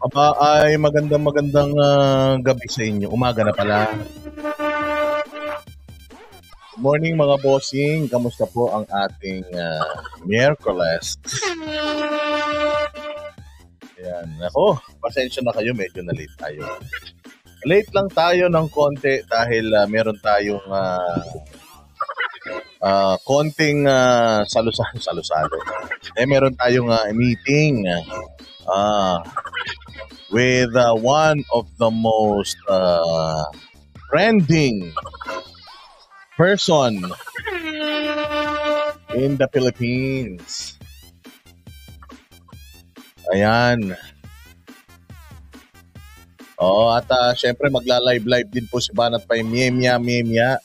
Aba ay magandang gabi sa inyo. Umaga na pala. Good morning mga bossing. Kamusta po ang ating Miyerkules? Ayan. Ako, pasensya na kayo. Medyo na late tayo. Late lang tayo ng konti dahil meron tayong konting salusalo. Meron tayong meeting with one of the most trending person in the Philippines. Ayan. At syempre magla-live din po si Banat pa yung Miemya.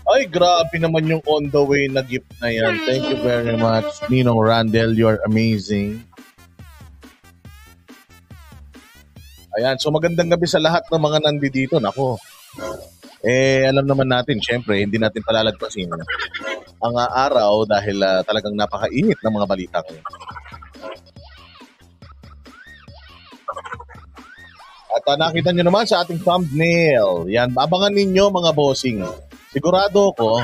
Ay, grabe naman yung on the way na gift na yan. Thank you very much, Ninong Randel. You're amazing. Ayan, so magandang gabi sa lahat ng mga nandito. Nako, alam naman natin, syempre, hindi natin palalagpasin ang araw dahil talagang napakainit ng mga balita ngayon. At nakita nyo naman sa ating thumbnail. Yan, abangan ninyo mga bossing. Sigurado ko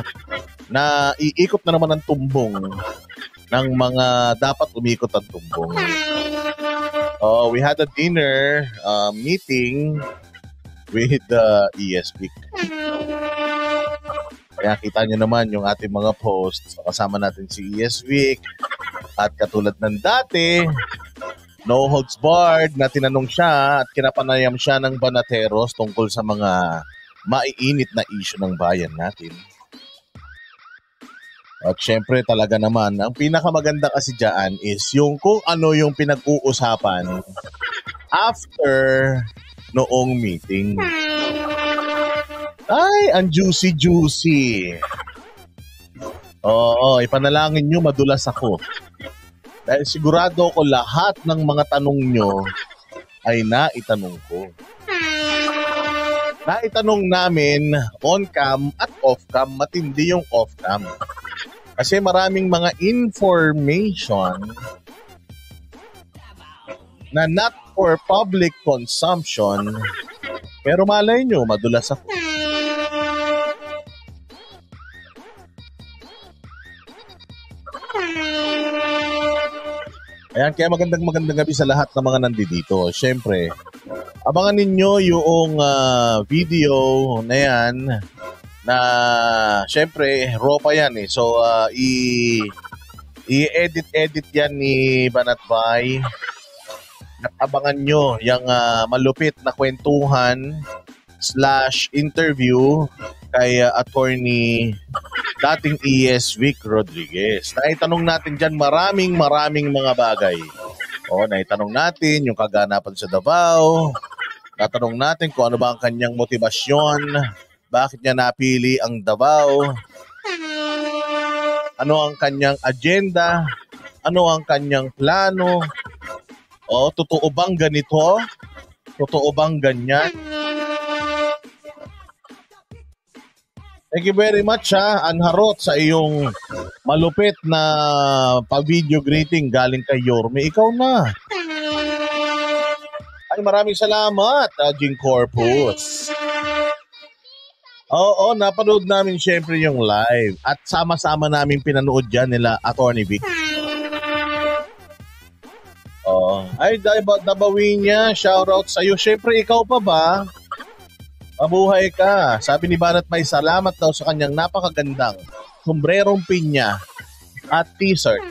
na iikot na naman ang tumbong ng mga dapat umikot ang tumbong. We had a dinner meeting with the ESVIC. Kaya kita nyo naman yung ating mga posts. Kasama natin si ESVIC. At katulad ng dati, no holds barred na tinanong siya at kinapanayam siya ng Banateros tungkol sa mga maiinit na issue ng bayan natin. At syempre talaga naman, ang pinakamaganda kasi dyan is yung kung ano yung pinag-uusapan after noong meeting. Ay, ang juicy. Oo, ipanalangin nyo, madulas ako. Dahil sigurado ko lahat ng mga tanong nyo ay naitanong ko. Naitanong namin on-cam at off-cam, matindi yung off-cam. Kasi maraming mga information na not for public consumption, pero malay nyo, madulas ako. Ayan, kaya magandang gabi sa lahat ng mga nandito. Siyempre, abangan ninyo yung video na yan na siyempre raw pa yan eh. So i-edit yan ni Banatbay. At abangan nyo yung malupit na kwentuhan / interview kay attorney dating ESVIC Rodriguez. Naitanong natin dyan maraming mga bagay. Naitanong natin yung kaganapan sa Davao. Natanong natin kung ano ba ang kanyang motibasyon. Bakit niya napili ang Davao? Ano ang kanyang agenda? Ano ang kanyang plano? Totoo bang ganito? Totoo bang ganyan? Thank you very much Anharot sa iyong malupit na pa-video greeting galing kay Yorme. Ikaw na. Ay, maraming salamat, Jing Corpus. Oo, napanood namin syempre yung live at sama-sama namin pinanood dyan nila Attorney Vic. Ay, Dabawin niya, shoutout sa iyo. Syempre, ikaw pa ba? Mabuhay ka. Sabi ni Banat may salamat daw sa kanyang napakagandang sombrerong pinya at t-shirt.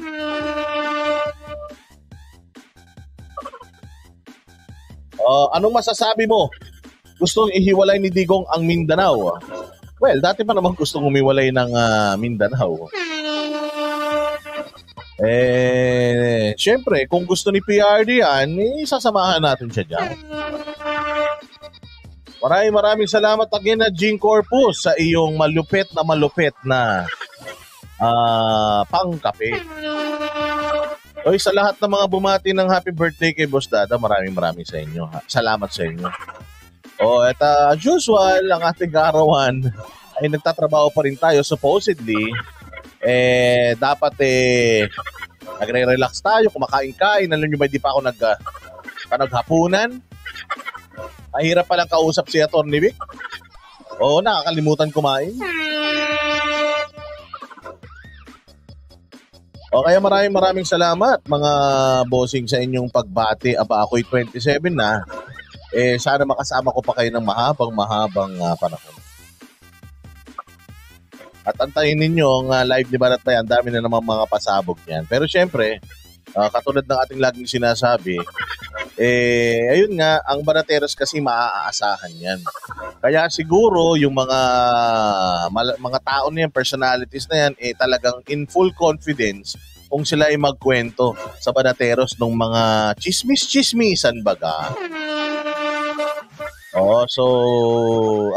Anong masasabi mo? Gustong ihiwalay ni Digong ang Mindanao? Well, dati pa naman gustong umiwalay ng Mindanao. Syempre, kung gusto ni PRD yan, isasamahan natin siya dyan. Maraming salamat again na Jing Corpus sa iyong malupit na pangkape. Sa lahat ng mga bumati ng happy birthday kay Boss Dada, maraming sa inyo. Salamat sa inyo. At as usual, ang ating arawan ay nagtatrabaho pa rin tayo supposedly. Dapat nagre-relax tayo, kumakain-kain. Alam nyo ba, hindi pa ako Panaghapunan? Mahirap palang kausap si Atty. Vic. Oo, nakakalimutan kumain. O kaya maraming salamat mga bossing sa inyong pagbati. Aba, ako'y 27 na. Sana makasama ko pa kayo ng mahabang panahon. At antayin ninyo ang live ni Banat Bay. Ang dami na namang mga pasabog niyan. Pero syempre, katulad ng ating laging sinasabi, ayun nga, ang Banateros kasi maaasahan yan. Kaya siguro yung mga tao na yan, personalities na yan, talagang in full confidence kung sila ay magkwento sa Banateros ng mga chismis-chismisan baga. So,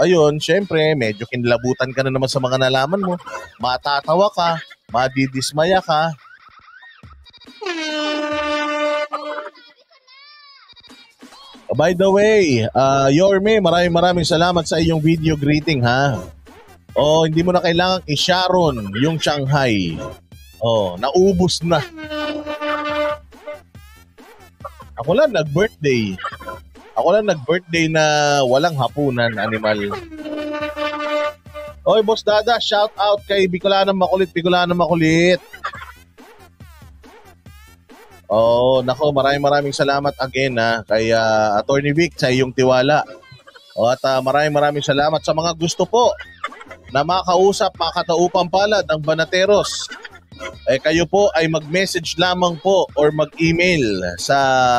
ayun, syempre, medyo kinlabutan ka na naman sa mga nalaman mo. Matatawa ka, madidismaya ka. By the way, Yorme, maraming salamat sa iyong video greeting, ha? Hindi mo na kailangang i-Sharon yung Shanghai. Naubos na. Ako lang nag-birthday na walang hapunan, animal. Oy, Boss Dada, shout out kay Bicolanang Makulit. Nako, maraming salamat again kay Atty. Vic sa iyong tiwala. At maraming salamat sa mga gusto po na makausap, makataupang palad ang Banateros. Kayo po ay mag-message lamang po or mag-email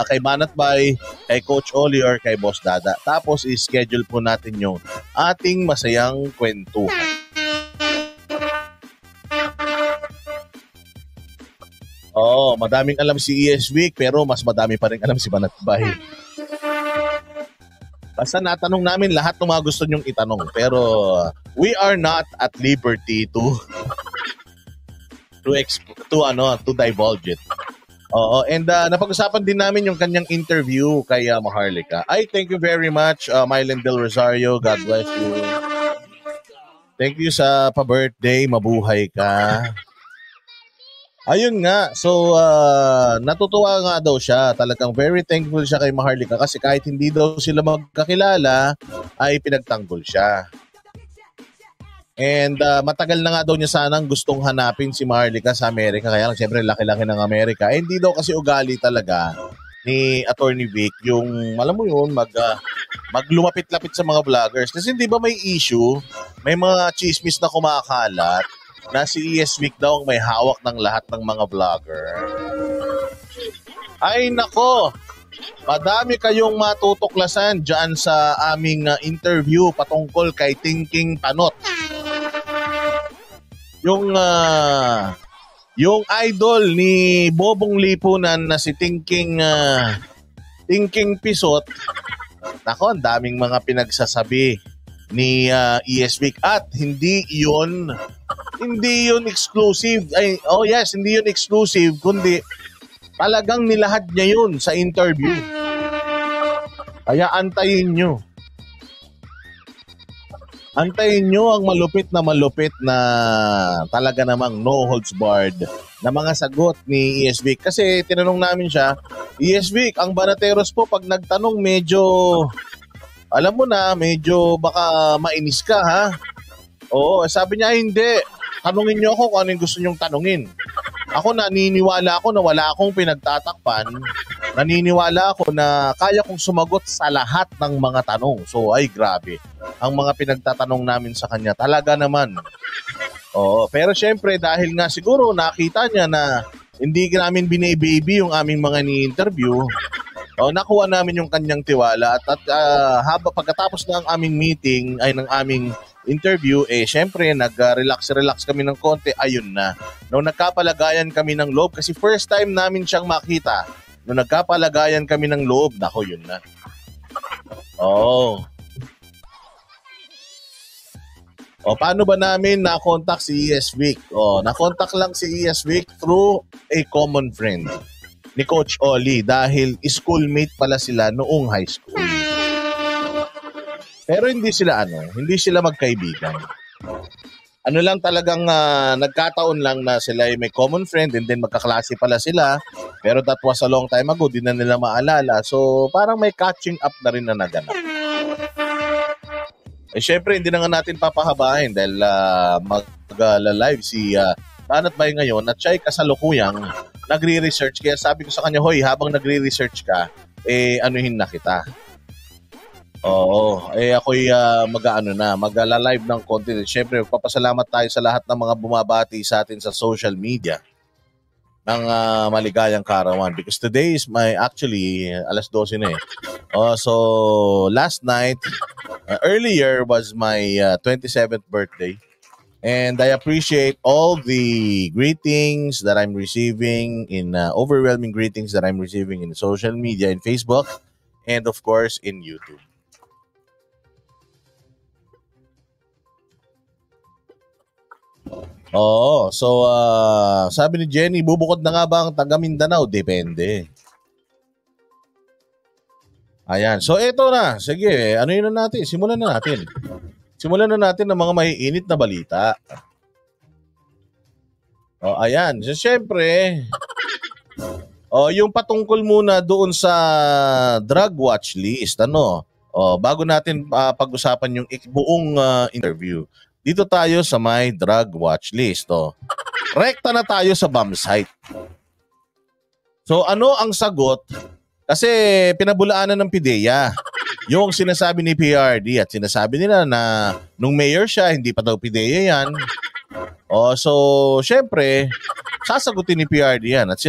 kay Banat Bay, kay Coach Oli or kay Boss Dada. Tapos i-schedule po natin yung ating masayang kwentuhan. Madaming alam si ES Week pero mas madami pa rin alam si Banat Bay. Basta natanong namin lahat ng mga gusto nyong itanong. Pero we are not at liberty to divulge it. And napag-usapan din namin yung kanyang interview kay Maharlika. Thank you very much, Mylen Del Rosario. God bless you. Thank you sa pa-birthday. Mabuhay ka. Ayun nga. So, natutuwa nga daw siya. Talagang very thankful siya kay Maharlika kasi kahit hindi daw sila magkakilala, ay pinagtanggol siya. And matagal na nga daw niya sanang gustong hanapin si Maharlika sa Amerika. Kaya lang siyempre laki-laki ng Amerika. Hindi daw kasi ugali talaga ni Atty. Vic yung, alam mo yun, maglumapit-lapit sa mga vloggers. Kasi hindi ba may issue, may mga chismis na kumakalat na si ES Vic daw ang may hawak ng lahat ng mga vlogger. Ay nako, madami kayong matutuklasan dyan sa aming interview patungkol kay Thinking Panot. Yung idol ni Bobong Lipunan na si Thinking Pisot. Nako, ang daming mga pinagsasabi ni ES Vic at hindi yun exclusive. Hindi yun exclusive kundi talagang nilahad niya yun sa interview. Kaya antayin nyo. Antayin nyo ang malupit na talaga namang no holds barred na mga sagot ni ES Vic. Kasi tinanong namin siya, ES Vic, ang Banateros po pag nagtanong medyo, alam mo na, medyo baka mainis ka ha? Sabi niya hindi. Tanungin nyo ako kung ano yung gusto nyong tanungin. Ako naniniwala ako na wala akong pinagtatakpan. Naniniwala ako na kaya kong sumagot sa lahat ng mga tanong. So ay grabe. Ang mga pinagtatanong namin sa kanya talaga naman. Pero syempre dahil nga siguro nakita niya na hindi namin binibaby yung aming mga ni-interview, nakuha namin yung kanyang tiwala at pagkatapos ng aming meeting ay ng aming interview, syempre nag-relax kami ng konti, ayun na. Nung nagkapalagayan kami ng loob, kasi first time namin siyang makita, nung nagkapalagayan kami ng loob, nako yun na. Paano ba namin na-contact si ES Vic? Na-contact lang si ES Vic through a common friend ni Coach Oli dahil schoolmate pala sila noong high school. Pero hindi sila magkaibigan. Ano lang talagang nagkataon lang na sila ay may common friend and then magkaklase pala sila. Pero that was a long time ago, di na nila maalala. So parang may catching up na rin na naganap. Eh syempre, hindi na nga natin papahabain dahil mag-live si Banat Bay ngayon at siya ay kasalukuyang nagre-research. Kaya sabi ko sa kanya, hoy, habang nagre-research ka, anuhin na kita. Oo, ako'y mag-live ng content. Siyempre, magpapasalamat tayo sa lahat ng mga bumabati sa atin sa social media ng maligayang kaarawan. Because today is actually, alas 12 na eh. So, last night, earlier was my 27th birthday. And I appreciate all the greetings that I'm receiving overwhelming greetings that I'm receiving in social media, in Facebook, and of course, in YouTube. Oo. So, sabi ni Jenny, bubukod na nga ba ang taga Mindanao? Depende. Ayan. So, eto na. Sige, ano yun na natin? Simulan na natin. Simulan na natin ng mga maiinit na balita. Ayan. So, syempre, yung patungkol muna doon sa drug watch list. Bago natin pag-usapan yung buong interview. Dito tayo sa may drug watch list. Rekta na tayo sa bomb site. So ano ang sagot? Kasi pinabulaanan ng PIDEA yung sinasabi ni PRD at sinasabi nila na nung mayor siya, hindi pa daw PIDEA yan. So syempre, sasagutin ni PRD yan. At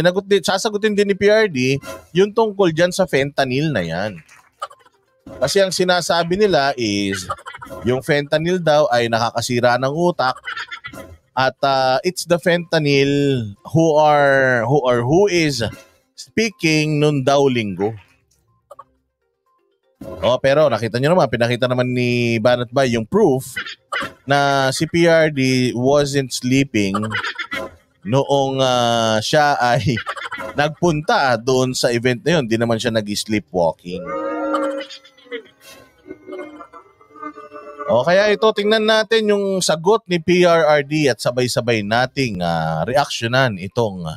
sasagutin din ni PRD yung tungkol dyan sa fentanyl na yan. Kasi ang sinasabi nila is yung fentanyl daw ay nakakasira ng utak at it's the fentanyl who is speaking nun daw linggo. Pero nakita nyo naman, pinakita naman ni Banat Bay yung proof na si PRD wasn't sleeping noong siya ay nagpunta doon sa event na yun. Di naman siya nag-sleepwalking. Kaya ito, tingnan natin yung sagot ni PRRD at sabay-sabay nating reaksyonan itong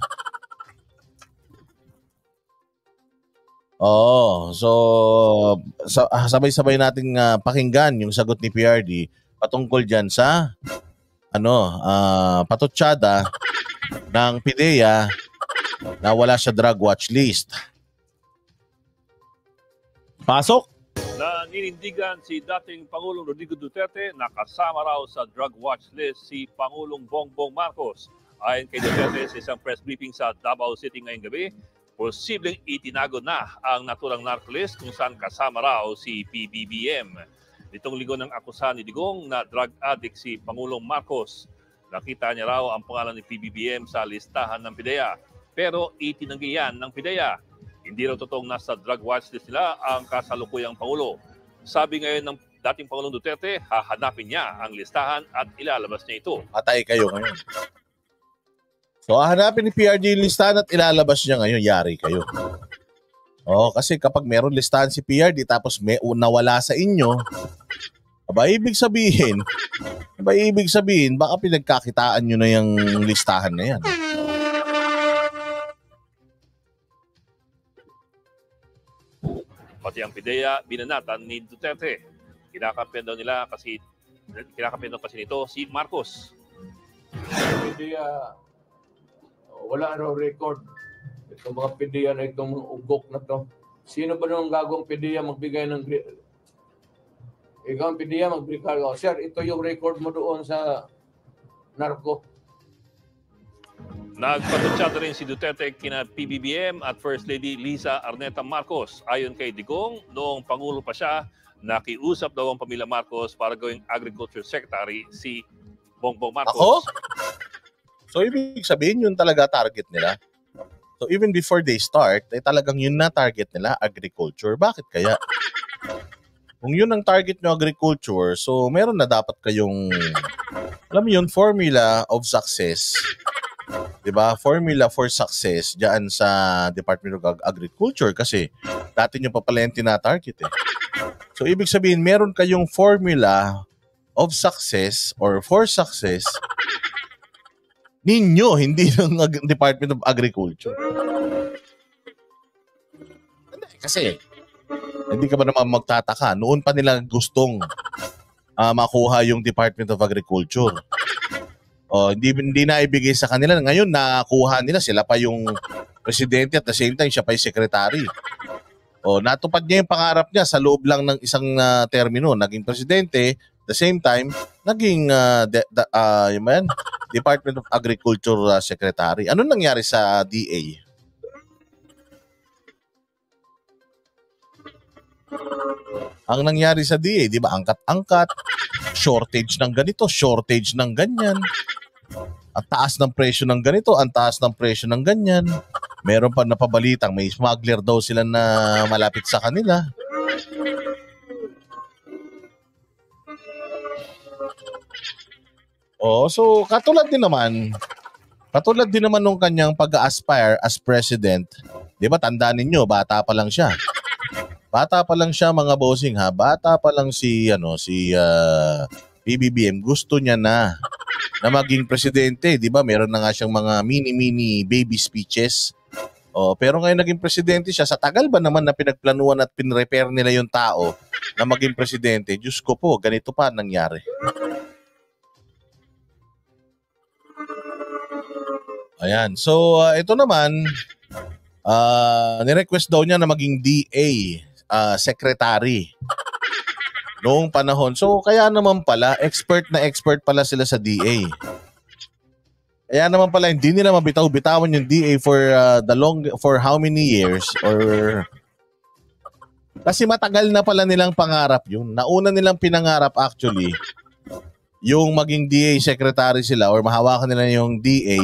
sabay-sabay nating pakinggan yung sagot ni PRD patungkol dyan sa patutsada ng PIDEA na wala sa drug watch list. Pasok! Naninindigan si dating Pangulong Rodrigo Duterte na kasama raw sa drug watch list si Pangulong Bongbong Marcos. Ayon kay Duterte sa isang press briefing sa Davao City ngayong gabi, posibleng itinago na ang naturang narcolist kung saan kasama raw si PBBM. Nitong linggo ng akusahan ni Digong na drug addict si Pangulong Marcos. Nakita niya raw ang pangalan ni PBBM sa listahan ng PIDEA. Pero itinanggi yan ng PIDEA. Hindi raw totoong nasa drug watch list nila ang kasalukuyang Pangulo. Sabi ngayon ng dating Pangulong Duterte, hahanapin niya ang listahan at ilalabas niya ito. Patay kayo ngayon. So hahanapin ni PRD yung listahan at ilalabas niya ngayon, yari kayo. Kasi kapag meron listahan si PRD tapos may nawala sa inyo, ibig sabihin, baka pinagkakitaan nyo na yung listahan na yan. Pati ang PIDEA, binanatan ni Duterte. Kinakampihan daw kasi nito si Marcos. PIDEA, wala raw record. Itong mga PIDEA na itong ugok na to. Sino ba nung gagawang PIDEA magbigay ng... Ikaw ang PIDEA magbigay. Sir, ito yung record mo doon sa narco. Nagpatutsada rin si Duterte kina PBBM at First Lady Liza Arneta Marcos. Ayon kay Digong, noong Pangulo pa siya, nakiusap daw ang pamilya Marcos para gawing Agriculture Secretary si Bongbong Marcos. Ako? So ibig sabihin yun talaga target nila? So even before they start, talagang yun na target nila, agriculture. Bakit kaya? Kung yun ang target nyo, agriculture, so meron na dapat kayong, alam mo yun, formula of success. Diba? Formula for success diyan sa Department of Agriculture kasi dati nyo pa pala yung tina-target eh. So ibig sabihin meron kayong formula of success or for success ninyo, hindi ng Department of Agriculture. Kasi, hindi ka ba naman magtataka? Noon pa nila gustong makuha yung Department of Agriculture. Hindi na ibigay sa kanila. Ngayon, nakuha nila. Sila pa yung presidente at the same time, siya pa yung secretary. Natupad niya yung pangarap niya sa loob lang ng isang termino. Naging presidente, the same time, naging Department of Agriculture Secretary. Ano nangyari sa DA? Ang nangyari sa DA, di ba, angkat-angkat, shortage ng ganito, shortage ng ganyan. Ang taas ng presyo ng ganito, ang taas ng presyo ng ganyan. Meron pa napabalitang may smuggler daw sila na malapit sa kanila. So katulad din naman nung kanyang pag-aspire as president. Di ba, tandaan ninyo, bata pa lang siya. Bata pa lang siya, mga bossing, ha. Bata pa lang si PBBM, gusto niya na maging presidente, 'di ba? Meron na nga siyang mga mini baby speeches. Pero ngayon naging presidente siya. Sa tagal ba naman na pinagplanuhan at pinrepair nila yung tao na maging presidente? Diyos ko po, ganito pa nangyari. Ayan. So, ito naman, nirequest daw niya na maging DA secretary noong panahon. So, kaya naman pala, expert pala sila sa DA. Kaya naman pala, hindi nila mabitaw-bitawan yung DA for how many years kasi matagal na pala nilang pangarap yun. Nauna nilang pinangarap actually yung maging DA secretary sila or mahawakan nila yung DA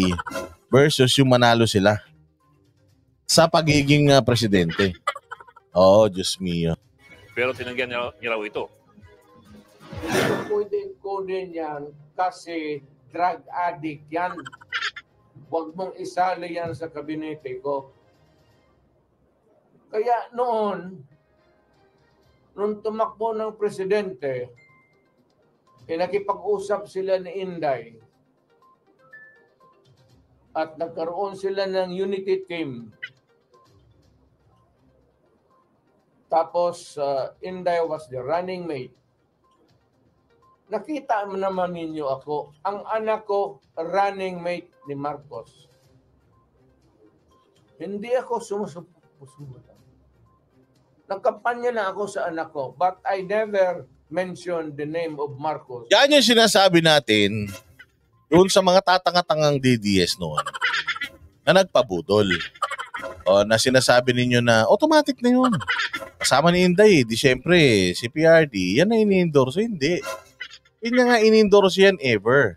versus yung manalo sila sa pagiging presidente. Diyos mio. Pero tinanggihan niya raw ito. Pwede ko din yan kasi drug addict yan. Huwag mong isali yan sa kabinete ko. Kaya nung tumakbo ng presidente, nakipag-usap sila ni Inday at nagkaroon sila ng unity team. Tapos, Inday was the running mate. Nakita naman ninyo ako, ang anak ko, running mate ni Marcos. Hindi ako sumusuporta. Nagkampanya na ako sa anak ko, but I never mentioned the name of Marcos. Yan yung sinasabi natin doon sa mga tatanga-tangang DDS noon na nagpabudol. Na sinasabi ninyo na automatic na yun. Kasama ni Inday, di syempre, si PRD, yan na ini-endorse. Hindi. Hindi nga ini-endorse yan ever.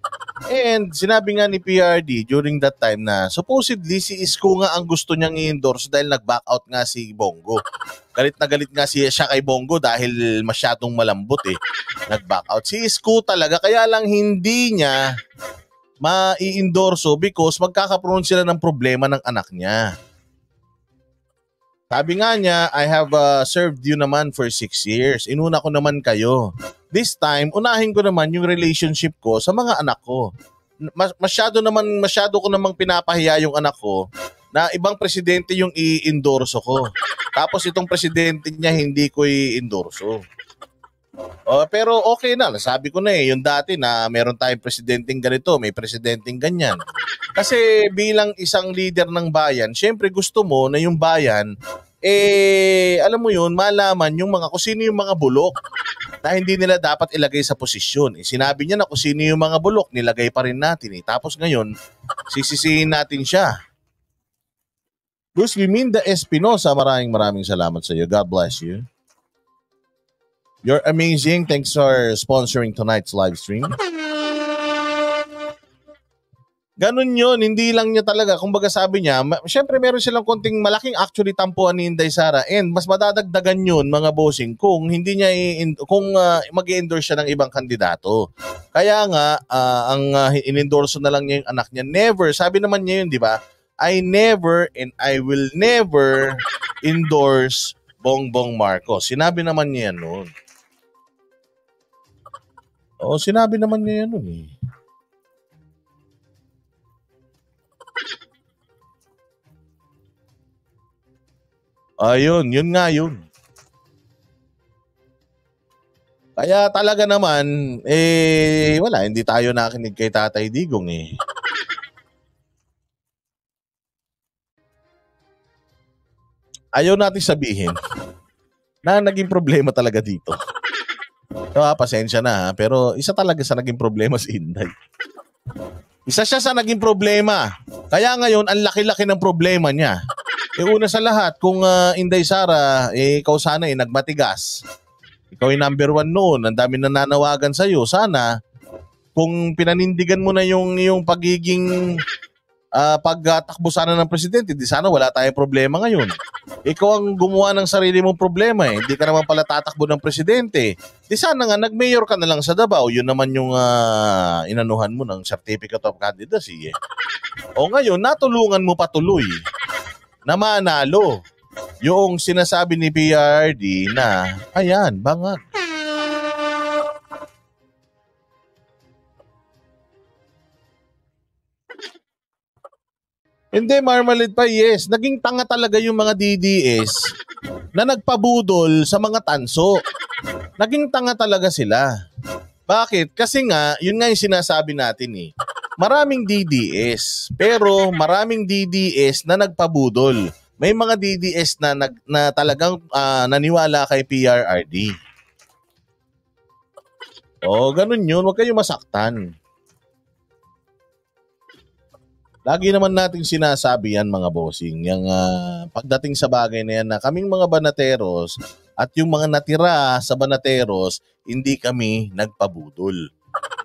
And sinabi nga ni PRD during that time na supposedly si Isko nga ang gusto niyang i-endorse dahil nag-back out nga si Bongo. Galit na galit nga siya kay Bongo dahil masyadong malambot Nag-back out. Si Isko talaga, kaya lang hindi niya ma-i-endorso because magkakaproon sila ng problema ng anak niya. Sabi nga niya, I have served you naman for 6 years. Inuna ko naman kayo. This time, unahin ko naman yung relationship ko sa mga anak ko. Masyado ko namang pinapahiya yung anak ko na ibang presidente yung i-endorso ko. Tapos itong presidente niya hindi ko i-endorso. Pero okay na, sabi ko na yung dati na meron tayong presidenteng ganito, may presidenteng ganyan. Kasi bilang isang leader ng bayan, syempre gusto mo na yung bayan, alam mo yun, malaman yung kung sino yung mga bulok na hindi nila dapat ilagay sa posisyon. Sinabi niya na kung sino yung mga bulok, nilagay pa rin natin. Tapos ngayon, sisisihin natin siya. Bruce Liminda Espinosa, maraming salamat sa iyo. God bless you. You're amazing. Thanks for sponsoring tonight's live stream. Ganun yun. Hindi lang niya talaga. Kumbaga sabi niya, syempre meron silang konting malaking actually tampuan ni Inday Sara and mas madadagdagan yun mga bossing kung hindi niya mag-endorse siya ng ibang kandidato. Kaya nga, ang in-endorse na lang niya yung anak niya. Never. Sabi naman niya yun, di ba? I never and I will never endorse Bongbong Marcos. Sinabi naman niya noon. Oo, sinabi naman niya yan nun eh. Ayun, yun nga yun. Kaya talaga naman, wala, hindi tayo nakinig kay Tatay Digong eh. Ayaw natin sabihin na naging problema talaga dito. So, pasensya na ha, pero isa talaga sa naging problema si Inday. Isa siya sa naging problema. Kaya ngayon, ang laki-laki ng problema niya. Una sa lahat, kung Inday Sara, ikaw sana nagmatigas. Ikaw ay number 1 noon. Ang dami nananawagan sa'yo. Sana, kung pinanindigan mo na yung pagiging pagtakbo sana ng presidente, di sana wala tayong problema ngayon. Ikaw ang gumawa ng sarili mong problema eh. Hindi ka naman pala tatakbo ng presidente. Di sana nga, nag-mayor ka na lang sa Davao. Yun naman yung inanuhan mo ng certificate of candidacy eh. O ngayon, natulungan mo patuloy na manalo yung sinasabi ni PRD na, ayan, bangag. Hindi, Marmalade pa, yes. Naging tanga talaga yung mga DDS na nagpabudol sa mga tanso. Naging tanga talaga sila. Bakit? Kasi nga, yun nga yung sinasabi natin eh. Maraming DDS, pero maraming DDS na nagpabudol. May mga DDS na talagang naniwala kay PRRD. O, ganun yun. Huwag kayong masaktan. Lagi naman nating sinasabi yan mga bossing. Yung pagdating sa bagay na yan na kaming mga banateros at yung mga natira sa banateros, hindi kami nagpabudol.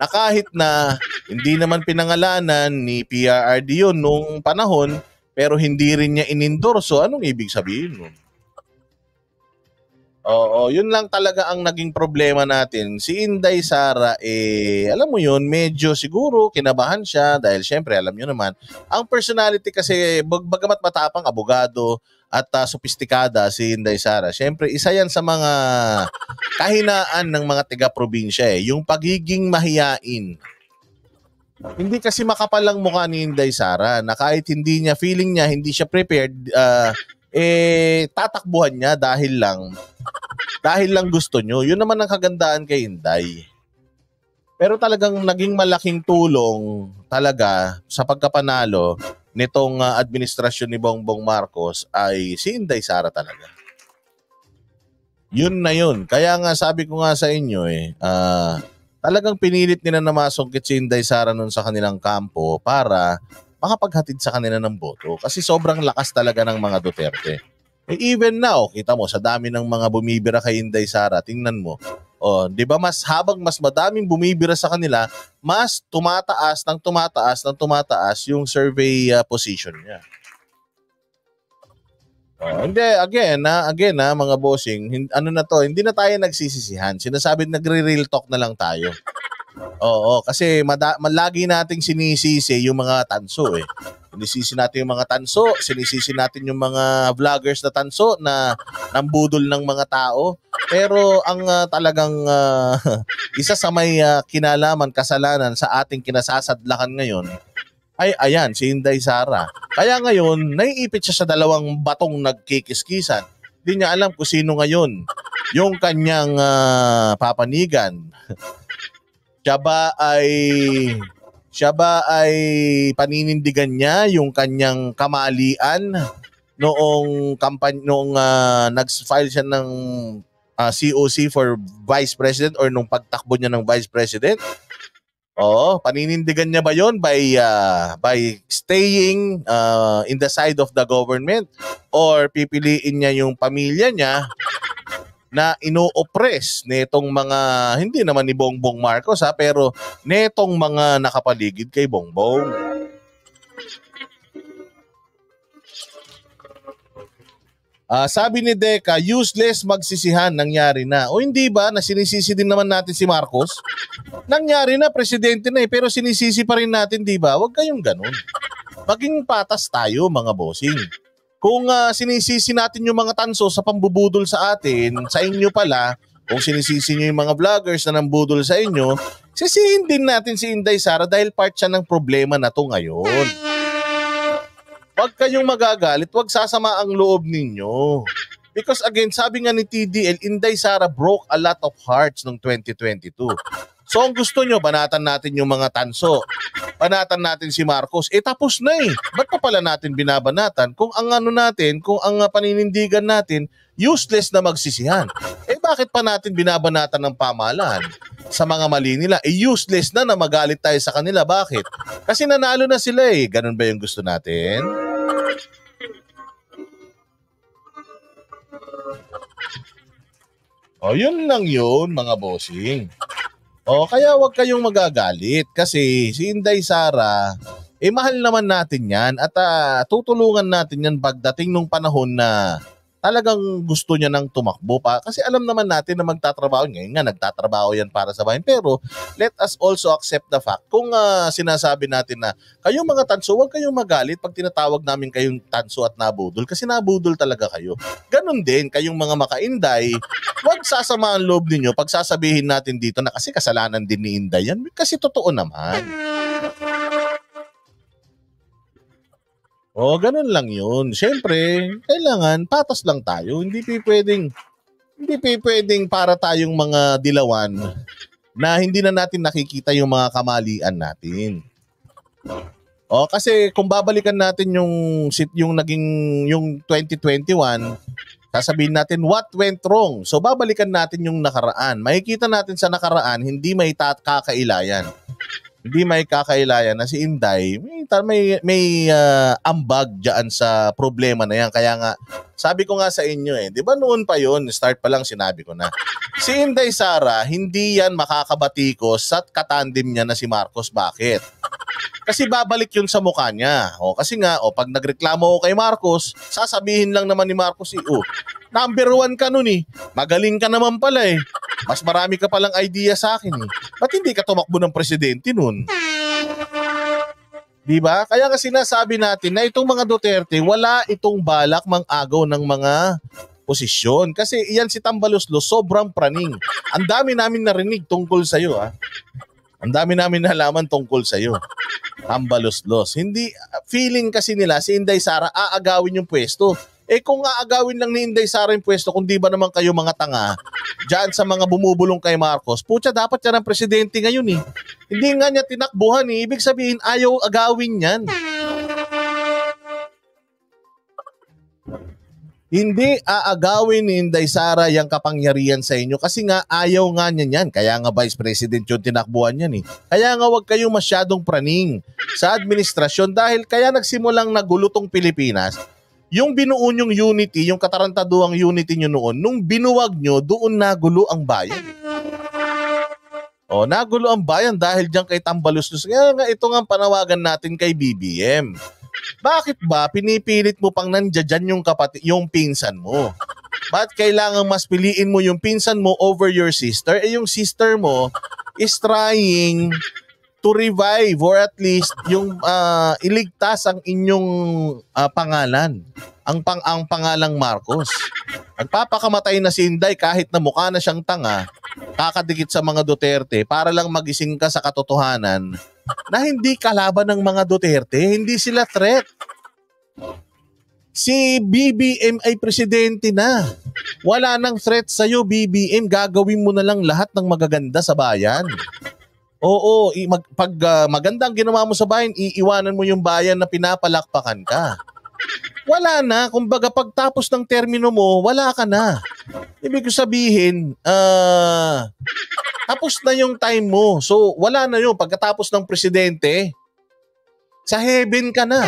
Na kahit na hindi naman pinangalanan ni PRRD yun nung panahon, pero hindi rin niya inendorso. Anong ibig sabihin nun? Oo, yun lang talaga ang naging problema natin. Si Inday Sara, alam mo yun, medyo siguro kinabahan siya dahil syempre, alam nyo naman, ang personality kasi, bagamat matapang abogado at sopistikada si Inday Sara, syempre, isa yan sa mga kahinaan ng mga taga-probinsya eh, yung pagiging mahiyain. Hindi kasi makapal ang mukha ni Inday Sara na kahit hindi niya, feeling niya, hindi siya prepared, tatakbuhan niya dahil lang gusto nyo. Yun naman ang kagandaan kay Inday. Pero talagang naging malaking tulong talaga sa pagkapanalo nitong administrasyon ni Bongbong Marcos ay si Inday Sara talaga. Yun na yun. Kaya nga sabi ko nga sa inyo talagang pinilit nila na masungkit si Inday Sara nun sa kanilang kampo para makapaghatid sa kanila ng boto. Kasi sobrang lakas talaga ng mga Duterte. Even now, kita mo, sa dami ng mga bumibira kay Inday Sara, tingnan mo, di ba habang mas madaming bumibira sa kanila, mas tumataas yung survey position niya. Hindi, again mga bossing, hindi na tayo nagsisisihan. Sinasabi nagre-real talk na lang tayo. Oo, kasi lagi nating sinisisi yung mga tanso eh. Sinisisi natin yung mga tanso, sinisisi natin yung mga vloggers na tanso na nambudol ng mga tao. Pero ang talagang isa sa may kinalaman, kasalanan sa ating kinasasadlakan ngayon ay ayan, si Inday Sara. Kaya ngayon, naiipit siya sa dalawang batong nagkikiskisan. Hindi niya alam kung sino ngayon yung kanyang papanigan. Siya ba ay paninindigan niya yung kanyang kamalian noong nag-file siya ng COC for Vice President or nung pagtakbo niya ng Vice President? Oo, paninindigan niya ba yon by staying in the side of the government or pipiliin niya yung pamilya niya na ino-oppress netong mga, hindi naman ni Bongbong Marcos pero netong mga nakapaligid kay Bongbong. Sabi ni Deca, useless magsisihan, nangyari na. O hindi ba, na sinisisi din naman natin si Marcos? Nangyari na, presidente na pero sinisisi pa rin natin, di ba? Huwag kayong ganun. Maging patas tayo, mga bossing. Kung sinisisi natin yung mga tanso sa pambubudol sa atin, sa inyo pala, Kung sinisisi nyo yung mga vloggers na nambudol sa inyo, sisihin din natin si Inday Sara dahil part siya ng problema na to ngayon. Huwag kayong magagalit, huwag sasama ang loob ninyo. Because again, sabi nga ni TDL, Inday Sara broke a lot of hearts noong 2022. So ang gusto nyo, banatan natin yung mga tanso. Banatan natin si Marcos. Tapos na eh. Ba't pa pala natin binabanatan? Kung ang ano natin, kung ang paninindigan natin, useless na magsisihan. Bakit pa natin binabanatan ng pamahalaan sa mga mali nila? Useless na magalit tayo sa kanila. Bakit? Kasi nanalo na sila eh. Ganun ba yung gusto natin? Yun lang yun, mga bossing. Kaya wag kayong magagalit kasi si Inday Sara, mahal naman natin yan at tutulungan natin yan pagdating nung panahon na talagang gusto niya nang tumakbo pa. Kasi alam naman natin na magtatrabaho. Ngayon nga, nagtatrabaho yan para sa bayan. Pero let us also accept the fact. Kung sinasabi natin na kayong mga tanso, huwag kayong magalit pag tinatawag namin kayong tanso at nabudol. Kasi nabudol talaga kayo. Ganon din, kayong mga makainday, huwag sasama ang loob ninyo pag sasabihin natin dito na kasi kasalanan din ni Inday yan. Kasi totoo naman. Ganun lang yun. Siyempre, kailangan patas lang tayo. Hindi pwedeng para tayong mga dilawan na hindi na natin nakikita yung mga kamalian natin. Kasi kung babalikan natin yung 2021, sasabihin natin what went wrong. So babalikan natin yung nakaraan. Makikita natin sa nakaraan, hindi may kakailayan. Hindi may kakailayan na si Inday, may ambag dyan sa problema na yan. Kaya nga, sabi ko nga sa inyo di ba noon pa yon, start pa lang sinabi ko na, si Inday Sara, hindi yan makakabatikos sa katandem niya na si Marcos. Bakit? Kasi babalik yun sa mukha niya. Kasi nga, pag nagreklamo ko kay Marcos, sasabihin lang naman ni Marcos, number 1 ka nun magaling ka naman pala mas marami ka palang idea sa akin Ba't hindi ka tumakbo ng presidente nun? Diba? Kaya nga sinasabi natin na itong mga Duterte, wala itong balak mang-agaw ng mga posisyon. Kasi iyan si Tambaloslos, sobrang praning. Ang dami namin narinig tungkol sa'yo Ang dami namin nalaman tungkol sa'yo. Tambaloslos. Hindi, feeling kasi nila si Inday Sara aagawin yung pwesto. Kung aagawin lang ni Inday Sara yung pwesto, kung di ba naman kayo mga tanga, dyan sa mga bumubulong kay Marcos, putya, dapat yan ang presidente ngayon Hindi nga niya tinakbuhan Ibig sabihin, ayaw agawin yan. Hindi aagawin ni Inday Sara yung kapangyarihan sa inyo kasi nga ayaw nga niya yan. Kaya nga Vice President yung tinakbuhan yan Kaya nga wag kayong masyadong praning sa administrasyon dahil kaya nagsimulang nagulo tong Pilipinas. Yung binuo nyong unity, yung katarantaduang unity nyo noon, nung binuwag nyo, doon nagulo ang bayan. Nagulo ang bayan dahil diyan kay Tambaloslos. Kaya nga ito nga panawagan natin kay BBM. Bakit ba pinipilit mo pang nandiyan yung pinsan mo? Ba't kailangan mas piliin mo yung pinsan mo over your sister? Yung sister mo is trying to revive or at least yung iligtas ang inyong pangalan. Ang pangalang Marcos. Nagpapakamatay na si Inday kahit na mukha na siyang tanga, kakadikit sa mga Duterte para lang magising ka sa katotohanan na hindi kalaban ng mga Duterte, hindi sila threat. Si BBM ay presidente na. Wala nang threat sa'yo, BBM. Gagawin mo na lang lahat ng magaganda sa bayan. Pag maganda ang ginawa mo sa bayan, iiwanan mo yung bayan na pinapalakpakan ka. Wala na. Kumbaga pagtapos ng termino mo, wala ka na. Ibig sabihin, tapos na yung time mo. So wala na yun. Pagkatapos ng presidente, sa heaven ka na.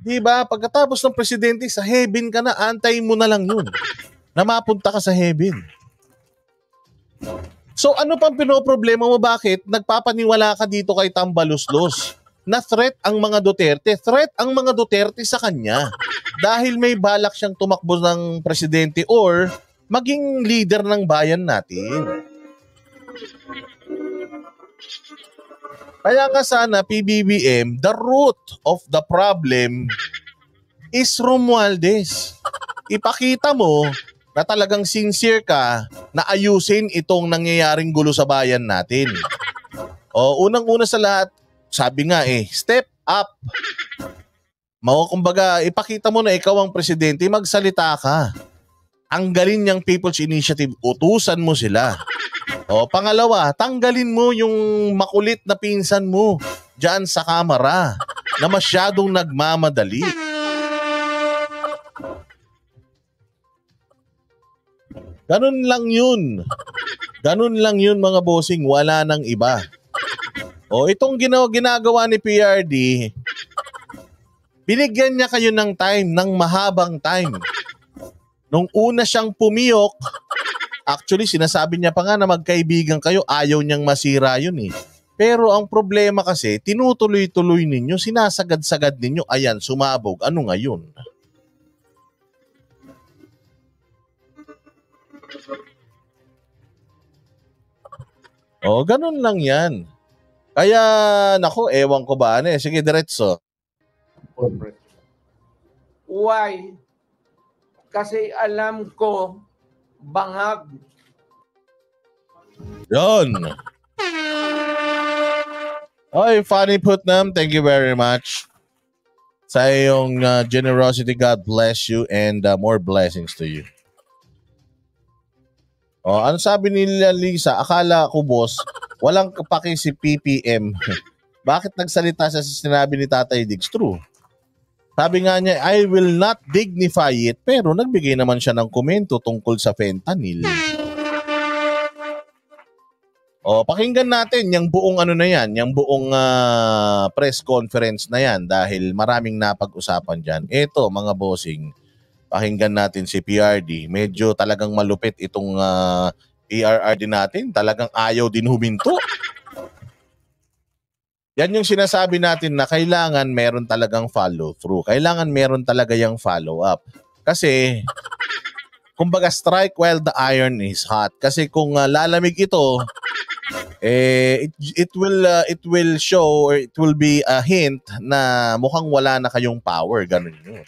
Diba? Pagkatapos ng presidente, sa heaven ka na. Antayin mo na lang yun. Na mapunta ka sa heaven. So ano pang pinoproblema mo? Bakit nagpapaniwala ka dito kay Tambaloslos na threat ang mga Duterte? Threat ang mga Duterte sa kanya dahil may balak siyang tumakbo ng presidente or maging leader ng bayan natin. Kaya nga sana PBBM, the root of the problem is Romualdez. ipakita mo na talagang sincere ka na ayusin itong nangyayaring gulo sa bayan natin. O unang-una sa lahat, sabi nga step up. Kumbaga, ipakita mo na ikaw ang presidente, magsalita ka. Ang galing niyang People's Initiative, utusan mo sila. O pangalawa, tanggalin mo yung makulit na pinsan mo diyan sa kamera na masyadong nagmamadali. Ganun lang yun. Ganun lang yun mga bossing, wala nang iba. O itong ginagawa ni PRD, binigyan niya kayo ng time, ng mahabang time. Nung una siyang pumiyok, actually sinasabi niya pa nga na magkaibigan kayo, ayaw niyang masira yun eh. Pero ang problema kasi, tinutuloy-tuloy ninyo, sinasagad-sagad ninyo, ayan, sumabog, ano ngayon? Ganun lang yan. Kaya, nako, ewan ko ba, sige, diretso. Why? Kasi alam ko, bangag. Yon. Oy, Funny Putnam, thank you very much. Sa iyong generosity, God bless you and more blessings to you. Ano sabi nila Lisa? Akala ko boss, walang kapaki si PPM. Bakit nagsalita siya sa sinabi ni Tatay Diggs? True. Sabi nga niya, I will not dignify it, pero nagbigay naman siya ng komento tungkol sa fentanyl. Pakinggan natin yung buong na yan, yung buong press conference na yan dahil maraming napag-usapan dyan. Ito mga bossing, pakinggan natin si PRD. Medyo talagang malupit itong PRRD natin. Talagang ayaw din huminto. Yan yung sinasabi natin na kailangan meron talagang follow through. Kailangan meron talaga yung follow up. Kasi, kumbaga strike while the iron is hot. Kasi kung lalamig ito, it will show or it will be a hint na mukhang wala na kayong power. Ganun yun.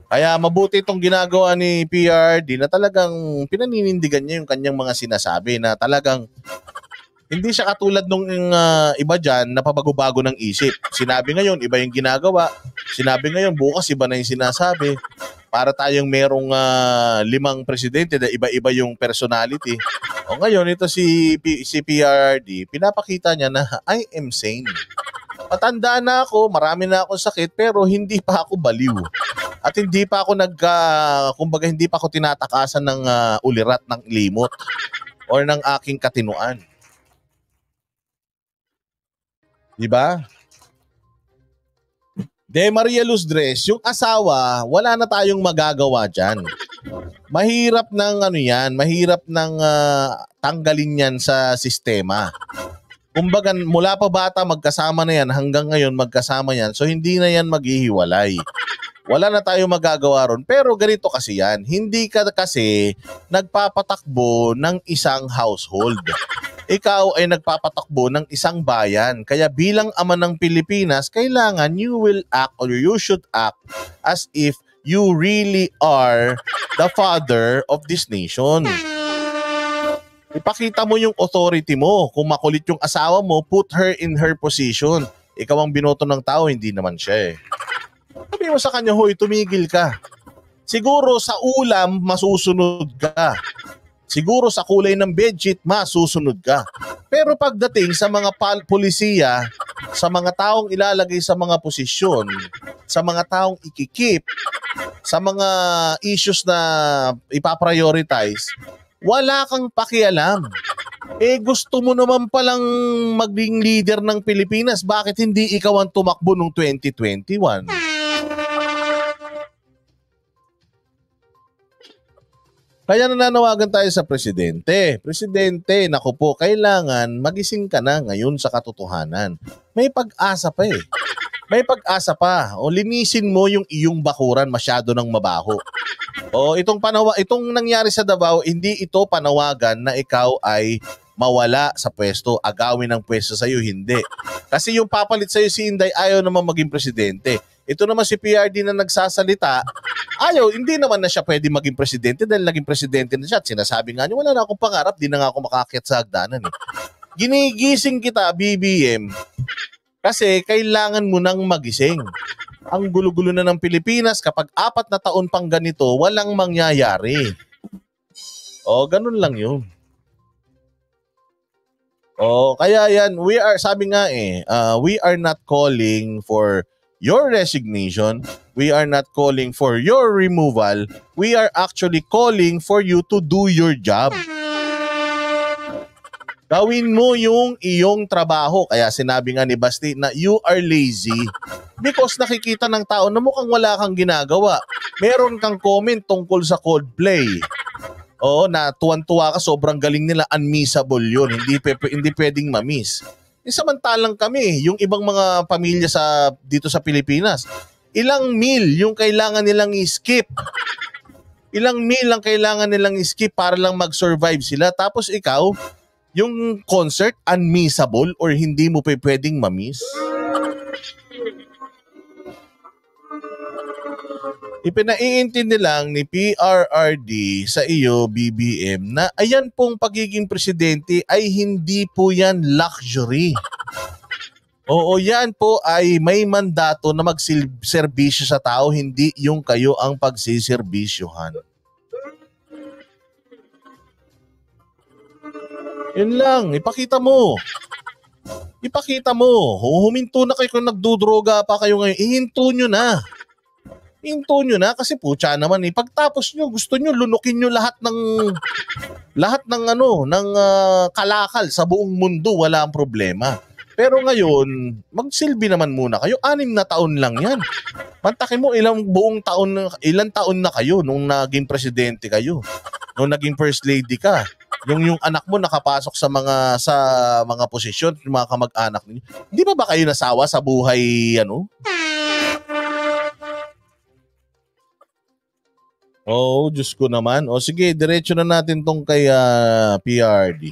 Kaya mabuti itong ginagawa ni PRD na talagang pinaninindigan niya yung kanyang mga sinasabi na talagang hindi siya katulad nung iba dyan na pabago-bago ng isip. Sinabi ngayon, iba yung ginagawa. Sinabi ngayon, bukas iba na yung sinasabi. Para tayong merong 5 presidente na iba-iba yung personality. Ngayon, ito si PRD, pinapakita niya na I am sane. Matanda na ako, marami na akong sakit, pero hindi pa ako baliw. At hindi pa ako kumbaga hindi pa ako tinatakasan ng ulirat ng limot or ng aking katinuan. Diba? Maria Luz Dres, yung asawa, wala na tayong magagawa dyan. Mahirap ng mahirap ng tanggalin yan sa sistema. Kumbaga, mula pa bata, magkasama na yan. Hanggang ngayon, magkasama yan. So, hindi na yan maghihiwalay. Wala na tayong magagawa ron. Pero ganito kasi yan. Hindi ka kasi nagpapatakbo ng isang household. Ikaw ay nagpapatakbo ng isang bayan. Kaya bilang ama ng Pilipinas, kailangan you will act or you should act as if you really are the father of this nation. Ipakita mo yung authority mo. Kung makulit yung asawa mo, put her in her position. Ikaw ang binoto ng tao, hindi naman siya eh. Sabi mo sa kanya, hoy, tumigil ka. Siguro sa ulam, masusunod ka. Siguro sa kulay ng bedsheet, masusunod ka. Pero pagdating sa mga polisiya, sa mga taong ilalagay sa mga posisyon, sa mga taong ikikip, sa mga issues na ipaprioritize, wala kang pakialam. Gusto mo naman palang maging leader ng Pilipinas. Bakit hindi ikaw ang tumakbo noong 2021? Kaya nananawagan tayo sa presidente. Presidente, naku po, kailangan magising ka na ngayon sa katotohanan. May pag-asa pa eh. May pag-asa pa. Linisin mo yung iyong bakuran, masyado ng mabaho. Itong nangyari sa Davao, hindi ito panawagan na ikaw ay mawala sa pwesto, agawin ang pwesto sa iyo, hindi. Kasi yung papalit sa iyo si Inday ayaw naman maging presidente. Ito naman si PRD na nagsasalita, hindi naman na siya pwede maging presidente dahil naging presidente na siya. At sinasabi nga niya, wala na akong pangarap, di na nga ako makaakyat sa hagdanan. Ginigising kita, BBM, kasi kailangan mo nang magising. Ang gulo-gulo na ng Pilipinas, kapag 4 na taon pang ganito, walang mangyayari. Ganun lang yun. Kaya yan, sabi nga we are not calling for your resignation. We are not calling for your removal. We are actually calling for you to do your job. Gawin mo yung iyong trabaho. Kaya sinabi nga ni Basti na you are lazy because nakikita ng tao na mukhang wala kang ginagawa. Meron kang comment tungkol sa Coldplay. Na tuwan-tuwa ka, sobrang galing nila, unmissable yun. Hindi pwedeng ma-miss. Samantalang kami, yung ibang mga pamilya dito sa Pilipinas, ilang meal yung kailangan nilang i-skip. Ilang meal ang kailangan nilang i-skip para lang mag-survive sila. Tapos ikaw, yung concert, unmissable or hindi mo pwedeng ma-miss. Ipinaiintindi lang ni PRRD sa iyo, BBM, na ayan pong pagiging presidente ay hindi po yan luxury. Yan po ay may mandato na magserbisyo sa tao, hindi yung kayo ang pagsiserbisyuhan. Yun lang, ipakita mo. Huminto na kayo kung nagdudroga pa kayo ngayon. Ihinto nyo na. Kasi putya naman pagtapos nyo, gusto nyo lunukin nyo lahat ng kalakal sa buong mundo, wala ang problema. Pero ngayon, magsilbi naman muna kayo. 6 na taon lang yan. Mantakin mo ilang taon na kayo nung naging presidente kayo. Nung naging first lady ka. Yung anak mo nakapasok sa mga posisyon, yung mga kamag-anak niyo. Hindi ba kayo nasawa sa buhay Diyos ko naman. Sige, diretso na natin tong kay PRD.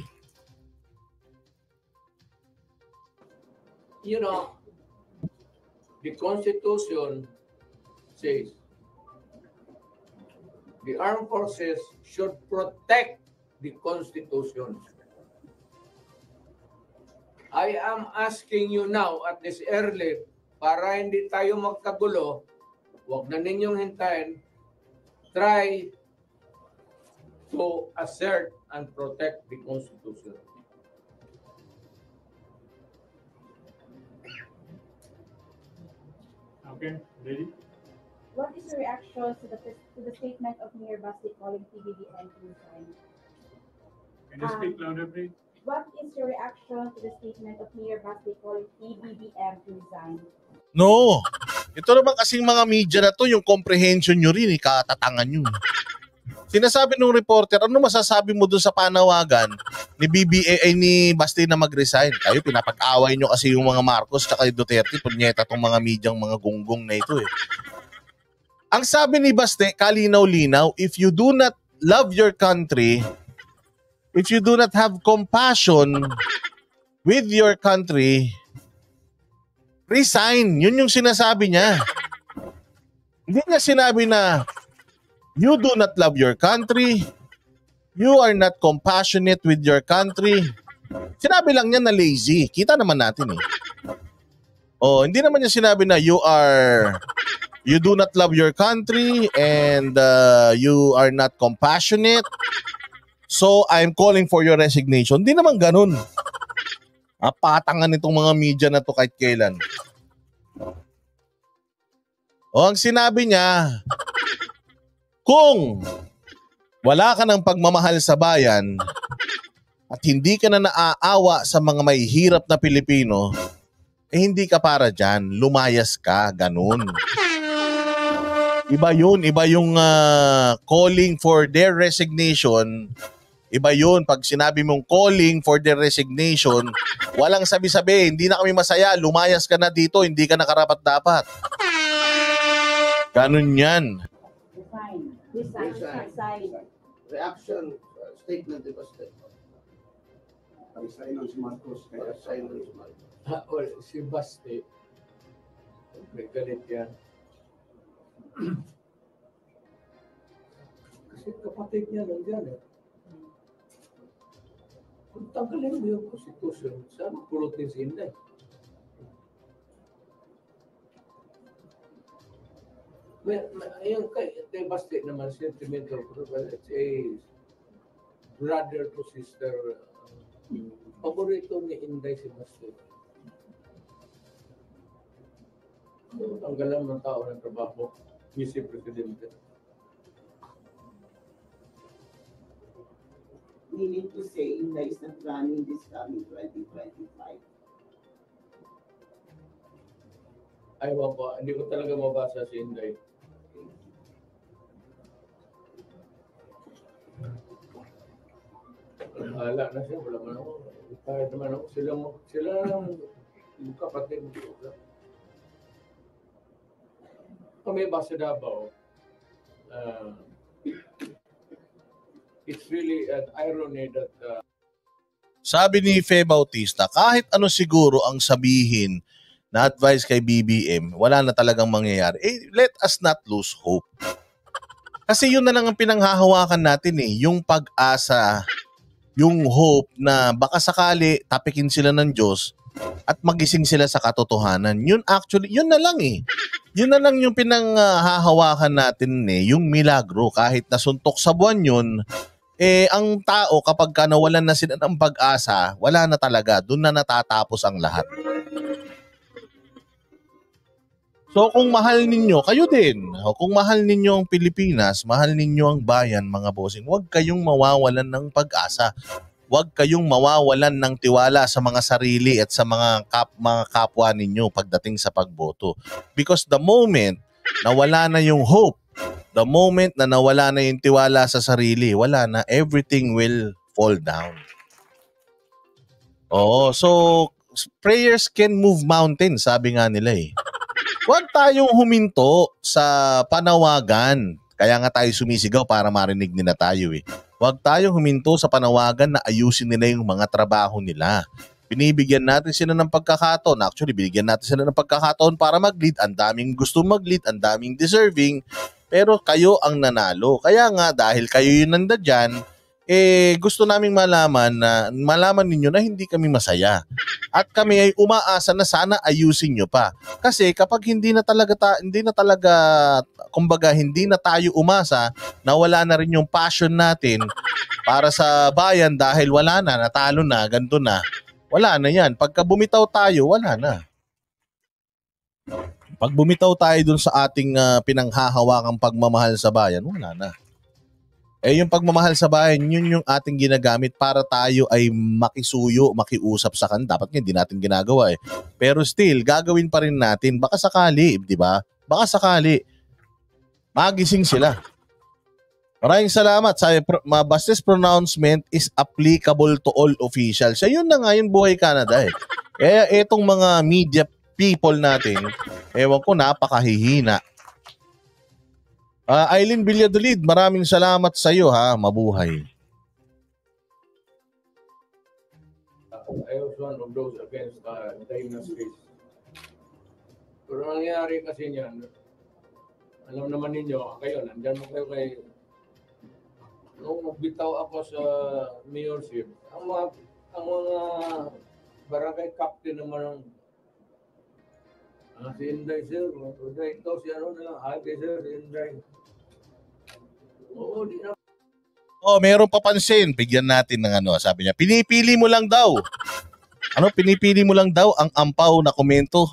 The Constitution says the armed forces should protect the Constitution. I am asking you now at this early, para hindi tayo magkagulo, huwag na ninyong hintayin, try to assert and protect the Constitution. Okay, ready? What is your reaction to the statement of Mayor Basti calling PBBM to resign? Can you speak louder, please? What is your reaction to the statement of Mayor Basti calling PBBM to resign? No. Ito naman kasing mga media na to, yung comprehension nyo rin, katatangan nyo. Sinasabi ng reporter, ano masasabi mo dun sa panawagan ni Basti na mag-resign? Kayo, pinapag-away nyo kasi yung mga Marcos tsaka yung Duterte, punyeta tong mga medyang mga gunggong na ito Ang sabi ni Basti, kalinaw-linaw, if you do not love your country, if you do not have compassion with your country, resign. Yun yung sinasabi niya. Hindi niya sinabi na you do not love your country, you are not compassionate with your country. Sinabi lang niya na lazy. Kita naman natin hindi naman niya sinabi na you do not love your country and you are not compassionate. So I'm calling for your resignation. Hindi naman ganun. Patangan itong mga media na to kahit kailan. Ang sinabi niya, kung wala ka ng pagmamahal sa bayan at hindi ka na naaawa sa mga may hirap na Pilipino, hindi ka para dyan. Lumayas ka, ganun. Iba yun. Iba yung calling for their resignation. Iba yun. Pag sinabi mong calling for their resignation, walang sabi-sabi, hindi na kami masaya, lumayas ka na dito, hindi ka nakarapat-dapat. Ganun yan. Resign. Reaction, statement, di ba statement? Resign ng si Marcos. Resign ng si Marcos. Si Basti, may galit yan. Kasi kapatid niya nandiyan eh. Kung tanggalin mo yung konstitusyon, saan pulutin si Inday? Ayun kay Basti naman sentimental, but it's a brother to sister. Paborito ni Inday si Basti. Tanggalan ng tao ng trabaho, Vice Presidente. Meaning to say, Inday is not running this coming 2025. Ay, wapa, hindi ko talaga mabasa si Inday. Hala na siya, wala man ako. Retired naman ako. Sila yung kapatid ko. Kami ba sa Davao, it's really an irony that Sabi ni Fe Bautista, kahit ano siguro ang sabihin na advice kay BBM, wala na talagang mangyayari. Let us not lose hope. Kasi yun na lang ang pinanghahawakan natin yung pag-asa, yung hope na baka sakali tapikin sila ng Diyos at magising sila sa katotohanan. Yun actually, yun na lang Yun na lang yung pinanghahawakan natin yung milagro. Kahit nasuntok sa buwan yun, ang tao kapag nawalan na sila ng pag-asa, wala na talaga. Doon na natatapos ang lahat. So kung mahal ninyo, kayo din. Kung mahal ninyo ang Pilipinas, mahal ninyo ang bayan, mga bossing, huwag kayong mawawalan ng pag-asa. Huwag kayong mawawalan ng tiwala sa mga sarili at sa mga kapwa ninyo pagdating sa pagboto. Because the moment na wala na yung hope, the moment na nawala na yung tiwala sa sarili, wala na, everything will fall down. Oo, so prayers can move mountains, sabi nga nila Huwag tayong huminto sa panawagan. Kaya nga tayo sumisigaw para marinig nila tayo Huwag tayong huminto sa panawagan na ayusin nila yung mga trabaho nila. Binibigyan natin sila ng pagkakataon. Actually, binigyan natin sila ng pagkakataon para mag-lead. Ang daming gusto mag-lead, ang daming deserving. Pero kayo ang nanalo. Kaya nga, dahil kayo yung nandyan, gusto naming malaman ninyo na hindi kami masaya. At kami ay umaasa na sana ayusin nyo pa. Kasi kapag hindi na talaga kumbaga hindi na tayo umasa, na wala na rin yung passion natin para sa bayan dahil wala na, natalo na, ganito na. Wala na yan. Pagka bumitaw tayo, wala na. Pag bumitaw tayo dun sa ating pinanghahawakang pagmamahal sa bayan, wala na. Yung pagmamahal sa bayan, yun yung ating ginagamit para tayo ay makisuyo, makiusap sa kanila. Dapat nga hindi natin ginagawa Pero still, gagawin pa rin natin. Baka sakali, di ba? Baka sakali, magising sila. Maraming salamat. Basta's pronouncement is applicable to all officials. Yun na nga yung buhay Canada etong mga media people natin, ewan ko, napakahihina. Aileen Villadolid, maraming salamat sa iyo mabuhay. I was one of those against dynasties. Pero nangyari kasi niyan, alam naman ninyo, kayo, nandyan mo kayo nung magbitaw ako sa mayorship, ang mga barangay captain naman si Inday sir, ito si ano na lang, sir, si Inday. Oo, di na. Meron papansin, bigyan natin ng sabi niya, pinipili mo lang daw. Pinipili mo lang daw ang ampaw na komento.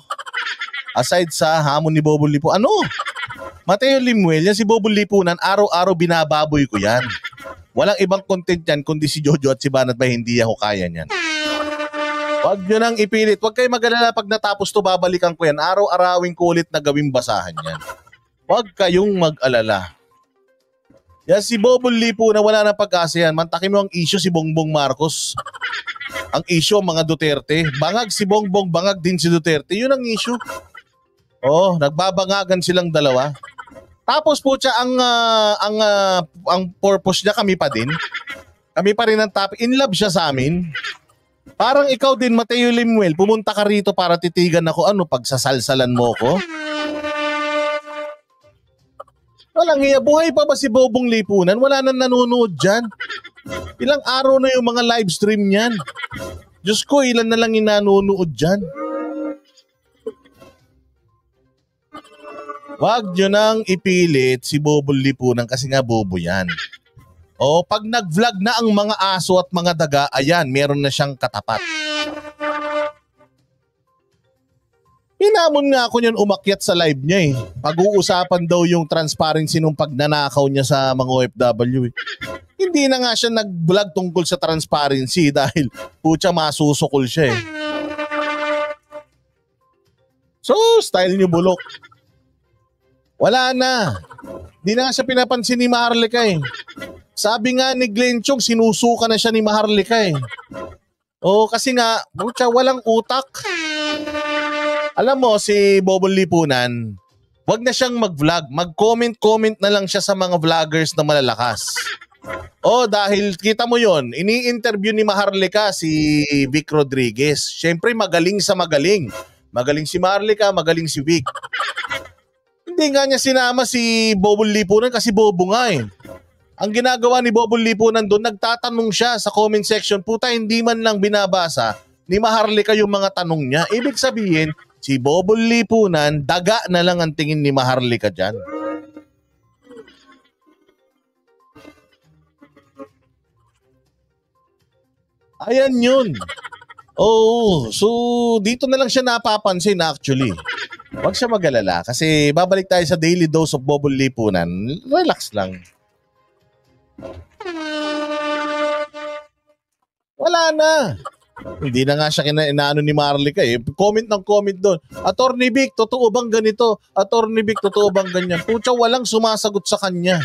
Aside sa hamon ni Bobo Lipo. Mateo Limuel, yan si Bobo Lipunan, araw-araw binababoy ko yan. Walang ibang content yan kundi si Jojo at si Banat Bay, hindi ako kaya niyan. Huwag nyo nang ipilit. Huwag kayo mag-alala pag natapos to, babalikan ko yan. Araw-arawing kulit na gawing basahan yan. Huwag kayong mag-alala. Yan si Bobo Lipo na wala na pag-asa yan. Mantakin mo ang issue si Bongbong Marcos. Ang issue ang mga Duterte. Bangag si Bongbong, bangag din si Duterte. Yun ang issue. Nagbabangagan silang dalawa. Tapos po siya ang purpose niya, kami pa din. Kami pa rin ang topic. In love siya sa amin. Parang ikaw din, Mateo Limuel, pumunta ka rito para titigan ako, pagsasalsalan mo ko? Walang hiya. Buhay pa ba si Bobong Lipunan? Wala nang nanonood dyan. Ilang araw na yung mga live stream niyan. Diyos ko, ilan na lang yung nanonood dyan. Wag nyo nang ipilit si Bobong Lipunan kasi nga bobo yan. O pag nag-vlog na ang mga aso at mga daga, ayan, meron na siyang katapat. Hinamon nga ako niyan umakyat sa live niya eh. Pag-uusapan daw yung transparency nung pagnanakaw niya sa mga OFW. Hindi na nga siya nag-vlog tungkol sa transparency dahil putya masusukol siya eh. So, style niyo bulok. Wala na. Hindi na nga siya pinapansin ni Maharlika eh. Sabi nga ni Glenn Chong, sinusuka na siya ni Maharlika eh. O kasi nga, putya walang utak. Alam mo, si Bobong Lipunan, wag na siyang mag-vlog. Mag-comment na lang siya sa mga vloggers na malalakas. O dahil kita mo yon, ini-interview ni Maharlika si Vic Rodriguez. Siyempre magaling sa magaling. Magaling si Maharlika, magaling si Vic. Hindi nga niya sinama si Bobong Lipunan kasi bobo nga eh. Ang ginagawa ni Bobong Lipunan doon, nagtatanong siya sa comment section, puta hindi man lang binabasa ni Maharlika yung mga tanong niya. Ibig sabihin, si Bobong Lipunan, daga na lang ang tingin ni Maharlika dyan. Ayan yun. Oo, so dito na lang siya napapansin actually. Huwag siya mag-alala kasi babalik tayo sa daily dose of Bobong Lipunan. Relax lang. Wala na. Hindi na nga siya inaano ni Maharlika eh. Comment ng comment doon. Attorney Vic, totoo bang ganito? Attorney Vic, totoo bang ganyan? Putya, walang sumasagot sa kanya.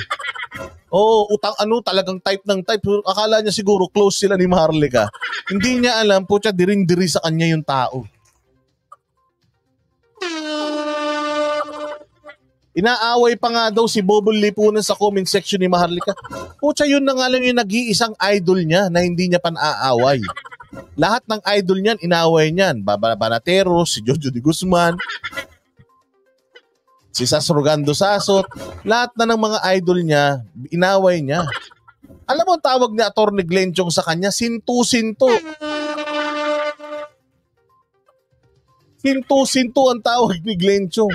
Oo, utang ano, talagang type ng type. Akala niya siguro close sila ni Maharlika. Hindi niya alam, putya, diring-diri sa kanya yung tao. Inaaway pa nga daw si Bobong Lipunan sa comment section ni Maharlika. Putya, yun na nga lang yung nag-iisang idol niya na hindi niya pan-aaway. Lahat ng idol niyan, inaaway niyan. Banatero, si Jojo de Guzman, si Sasrogando Sasot, lahat na ng mga idol niya, inaaway niya. Alam mo ang tawag ni Atty. Glenn Chong sa kanya? Sintu-sinto. Sintu-sinto ang tawag ni Glenn Chong.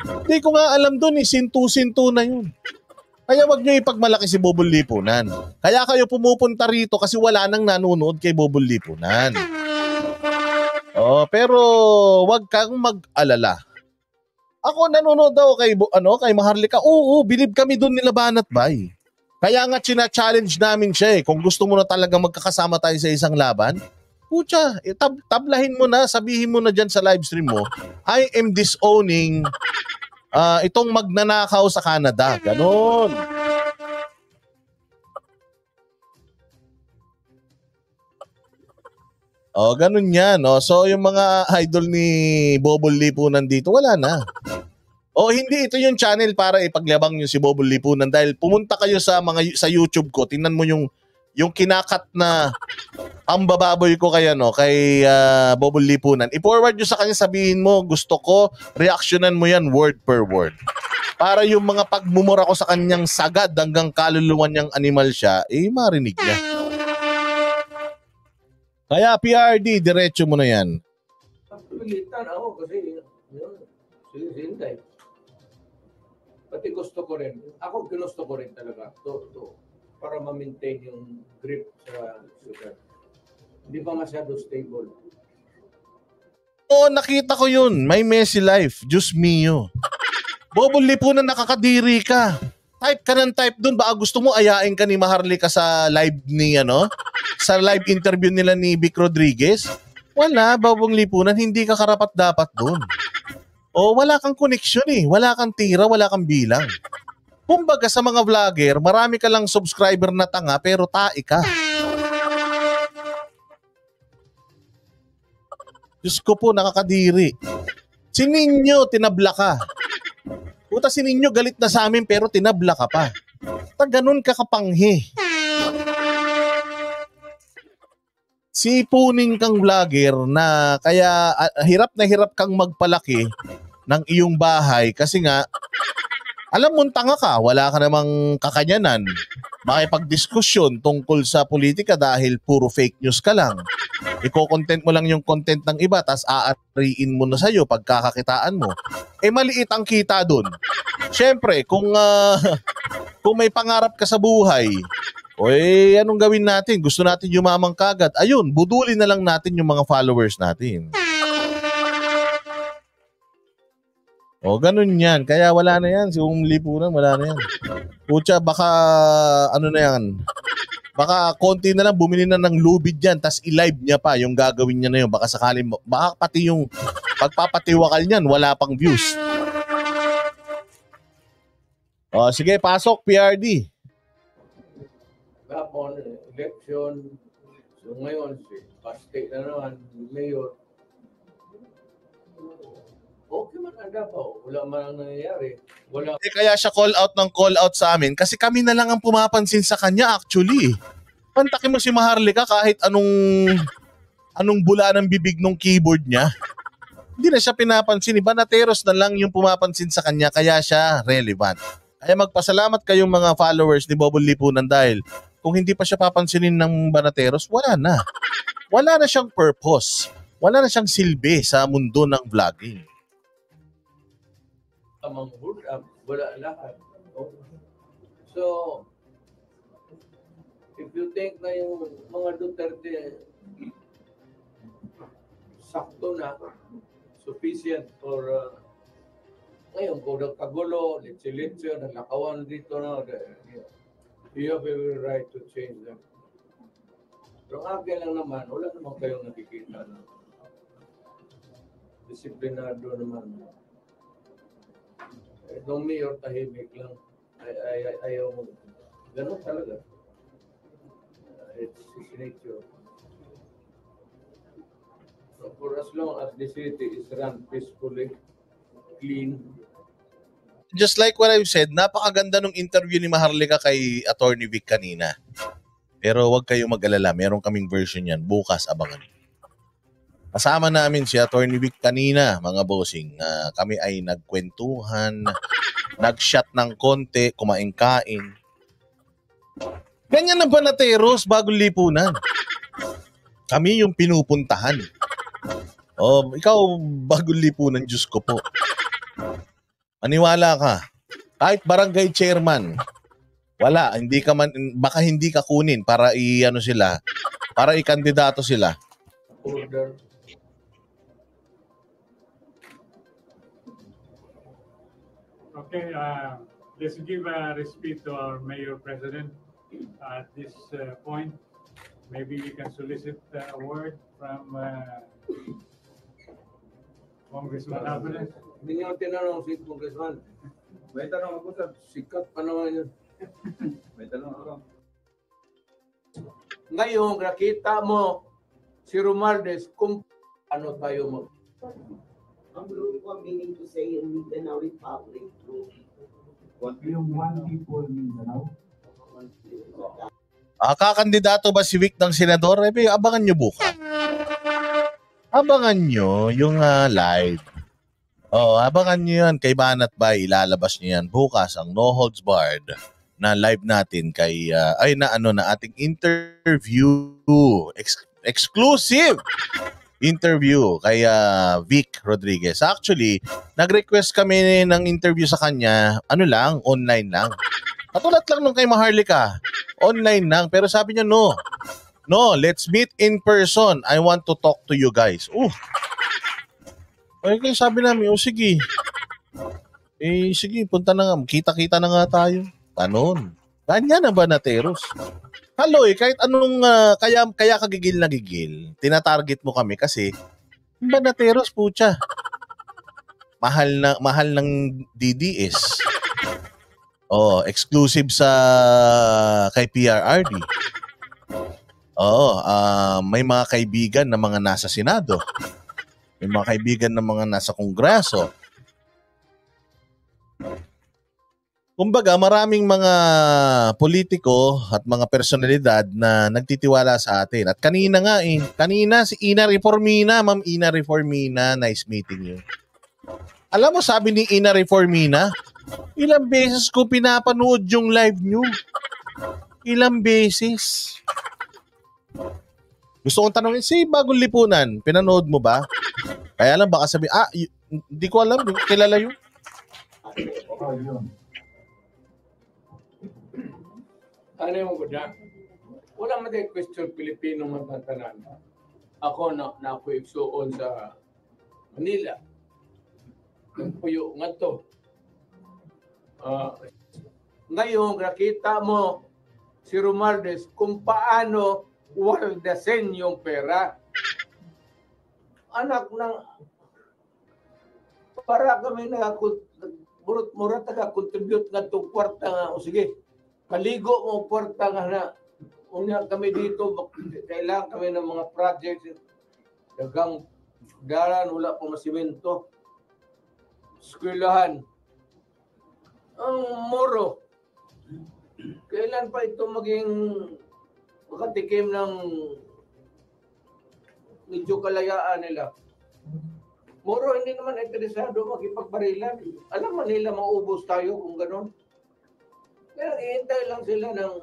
Hindi ko nga alam doon eh, sintu-sinto na yun. Kaya wag nyo ipagmalaki si Bobong Lipunan. Kaya kayo pumupunta rito kasi wala nang nanonood kay Bobong Lipunan. Oh, pero wag kang mag-alala. Ako nanonood daw kay kay Maharlika. Oo, bilib kami doon nila Banat Bay. Kaya nga china-challenge namin siya eh. Kung gusto mo na talaga magkakasama tayo sa isang laban, putya, tablahin mo na, sabihin mo na dyan sa live stream mo, I am disowning itong magnanakaw sa Canada. Ganon. O, ganun yan. O. So, yung mga idol ni Bobong Lipunan dito, wala na. O, hindi ito yung channel para ipaglabang nyo si Bobong Lipunan dahil pumunta kayo sa YouTube ko, tingnan mo yung kinakat na pambababoy ko kay Bobong Lipunan. I-forward nyo sa kanya, sabihin mo, gusto ko, reactionan mo yan word per word. Para yung mga pagmumura ko sa kanyang sagad hanggang kaluluwan niyang animal siya, marinig niya. Kaya PRD, diretso mo na yan. Pilitan ako kasi sinday. Pati gusto ko rin. Ako ginusto ko rin talaga to para ma-maintain yung grip sa sugar. Hindi pa masyado stable. Oo, nakita ko yun. May messy life. Diyos mio. Bobong Lipunan, nakakadiri ka. Type ka ng type dun. Baka gusto mo ayain ka ni Maharlika sa live ni sa live interview nila ni Vic Rodriguez. Wala, Bobong Lipunan. Hindi ka karapat dapat dun. O wala kang connection eh. Wala kang tira, wala kang bilang. Kumbaga sa mga vlogger, marami ka lang subscriber na tanga pero tae ka. Diyos ko po, nakakadiri. Si Ninyo, tinabla ka. Puta, si Ninyo galit na sa amin pero tinabla ka pa. Ganun ka kapanghi. Si Puning kang vlogger na kaya hirap na hirap kang magpalaki ng iyong bahay kasi nga Alam mo, tanga ka, wala ka namang kakanyanan makipagdiskusyon tungkol sa politika dahil puro fake news ka lang. Iko-content mo lang yung content ng iba, tas aariin mo na sa'yo pagkakakitaan mo. Eh, maliit ang kita dun. Siyempre, kung may pangarap ka sa buhay, o eh, anong gawin natin? Gusto natin yumamang kagad. Ayun, budulin na lang natin yung mga followers natin. O, ganun yan. Kaya wala na yan. Si Lipunan, wala na yan. Pucha, baka, ano na yan, baka konti na lang, bumili na ng lubid yan, tas i-live niya pa yung gagawin niya na yun. Baka sakaling, baka pati yung pagpapatiwakal niyan, wala pang views. O, sige, pasok, PRD. Kapon, election. So ngayon, si Pastate na naman, mayor. Okay man ang Davao. Wala man ang nangyayari. Wala. Eh, kaya siya call out sa amin kasi kami na lang ang pumapansin sa kanya actually. Pantakin mo si Maharlika kahit anong bula ng bibig ng keyboard niya. Hindi na siya pinapansin. Banateros na lang yung pumapansin sa kanya kaya siya relevant. Kaya magpasalamat kayong mga followers ni Bobol Lipunan dahil kung hindi pa siya papansinin ng Banateros, wala na. Wala na siyang purpose. Wala na siyang silbi sa mundo ng vlogging. Amang hold up, wala lahat. So, if you think na yung mga Duterte sakto na, sufficient for ngayon, kung nagkagulo, litsi-litsi, nalakawan dito na, you have every right to change them. Pero ang akin lang naman, wala naman kayong nakikita na disiplinado naman. Itong mayor tahimik lang. Ayaw mo. Ganun talaga. It's his nature. So for as long as the city is run peacefully, clean. Just like what I've said, napakaganda nung interview ni Maharlika kay Attorney Vic kanina. Pero wag kayong mag-alala, meron kaming version yan. Bukas, abangan. Kasama namin si Attorney Vic kanina, mga bossing. Kami ay nagkwentuhan, nag-shot ng konti, kumain-kain. Ganyan na Banateros bago Lipunan. Kami yung pinupuntahan. Oh, ikaw bago Lipunan, Diyos ko po. Maniwala ka. Kahit barangay chairman, wala, hindi ka man, baka hindi ka kunin para i-ano sila, para ikandidato sila. Order. Okay, let's give a respite to our Mayor President at this point. Maybe we can solicit a word from Congressman Abel. Hindi niyo tinanong si Congressman. May tanong ako, sir. Sikat pa naman yun. May tanong ako. Ngayon, nakita mo si Romualdez kung ano tayo mo. Ang grupo, meaning to say, yung Mindanao Republic Group. Yung one people Mindanao? Kakandidato ba si Vic ng senador? Eh, abangan nyo bukas. Abangan nyo yung live. Abangan nyo yan kay Banat Bay. Ilalabas nyo yan bukas ang No Holds Barred na live natin kay ating interview. Exclusive interview kay Vic Rodriguez. Actually, nag-request kami ng interview sa kanya, online lang. Katulad lang nung kay Maharlika. Online lang. Pero sabi niya, no, let's meet in person. I want to talk to you guys. Okay, sabi namin, sige. Sige, punta na nga. Kita-kita na nga tayo. Ganon. Ganyan na Banateros. Haloy, kahit anong, kaya kagigil na gigil, tinatarget mo kami kasi, Banateros, pucha. Mahal ng DDS. Exclusive sa kay PRRD. May mga kaibigan na mga nasa Senado. May mga kaibigan na mga nasa Kongreso. Kumbaga, maraming mga politiko at mga personalidad na nagtitiwala sa atin. At kanina si Ina Reformina, Ma'am Ina Reformina, nice meeting you. Alam mo, sabi ni Ina Reformina, Ilang beses ko pinapanood yung live nyo. Ilang beses. Gusto kong tanongin, si Bagong Lipunan, pinanood mo ba? Kaya lang baka sabi, hindi ko alam, kilala yun. Ano yung guda? Wala man tayo question Pilipino matatanan. Ako na ako igsuon sa Manila. Nagpuyo nga to. Ngayon, nakita mo si Romualdez kung paano waldasin yung pera. Anak ng para kami murot taga-contribute nga itong kwarta nga. O sige, paligo mo kwarta nga na. Unya kami dito, kailangan kami ng mga projects. Dagang dalan, wala pong masimento. Eskwelahan. Ang moro. Kailan pa ito maging makatikim ng medyo kalayaan nila? Moro, hindi naman interesado makipagbarilan. Alam mo nila maubos tayo kung gano'n. Kaya ihintay lang sila ng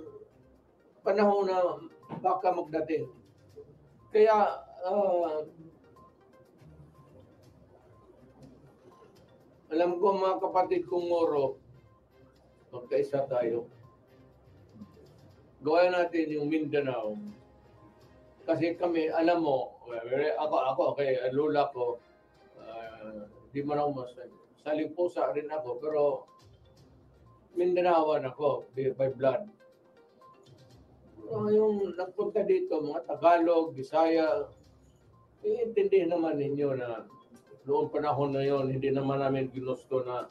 panahon na baka magdating. Kaya alam ko mga kapatid kong Moro, magkaisa tayo. Gawin natin yung Mindanao. Kasi kami, alam mo, ako kay lula ko, di man ako salimpusa rin ako, pero Mindanaoan ako by blood. Yung nagpunta dito, mga Tagalog, Bisaya, iintindihin naman ninyo na noong panahon na yon, hindi naman namin ginusto na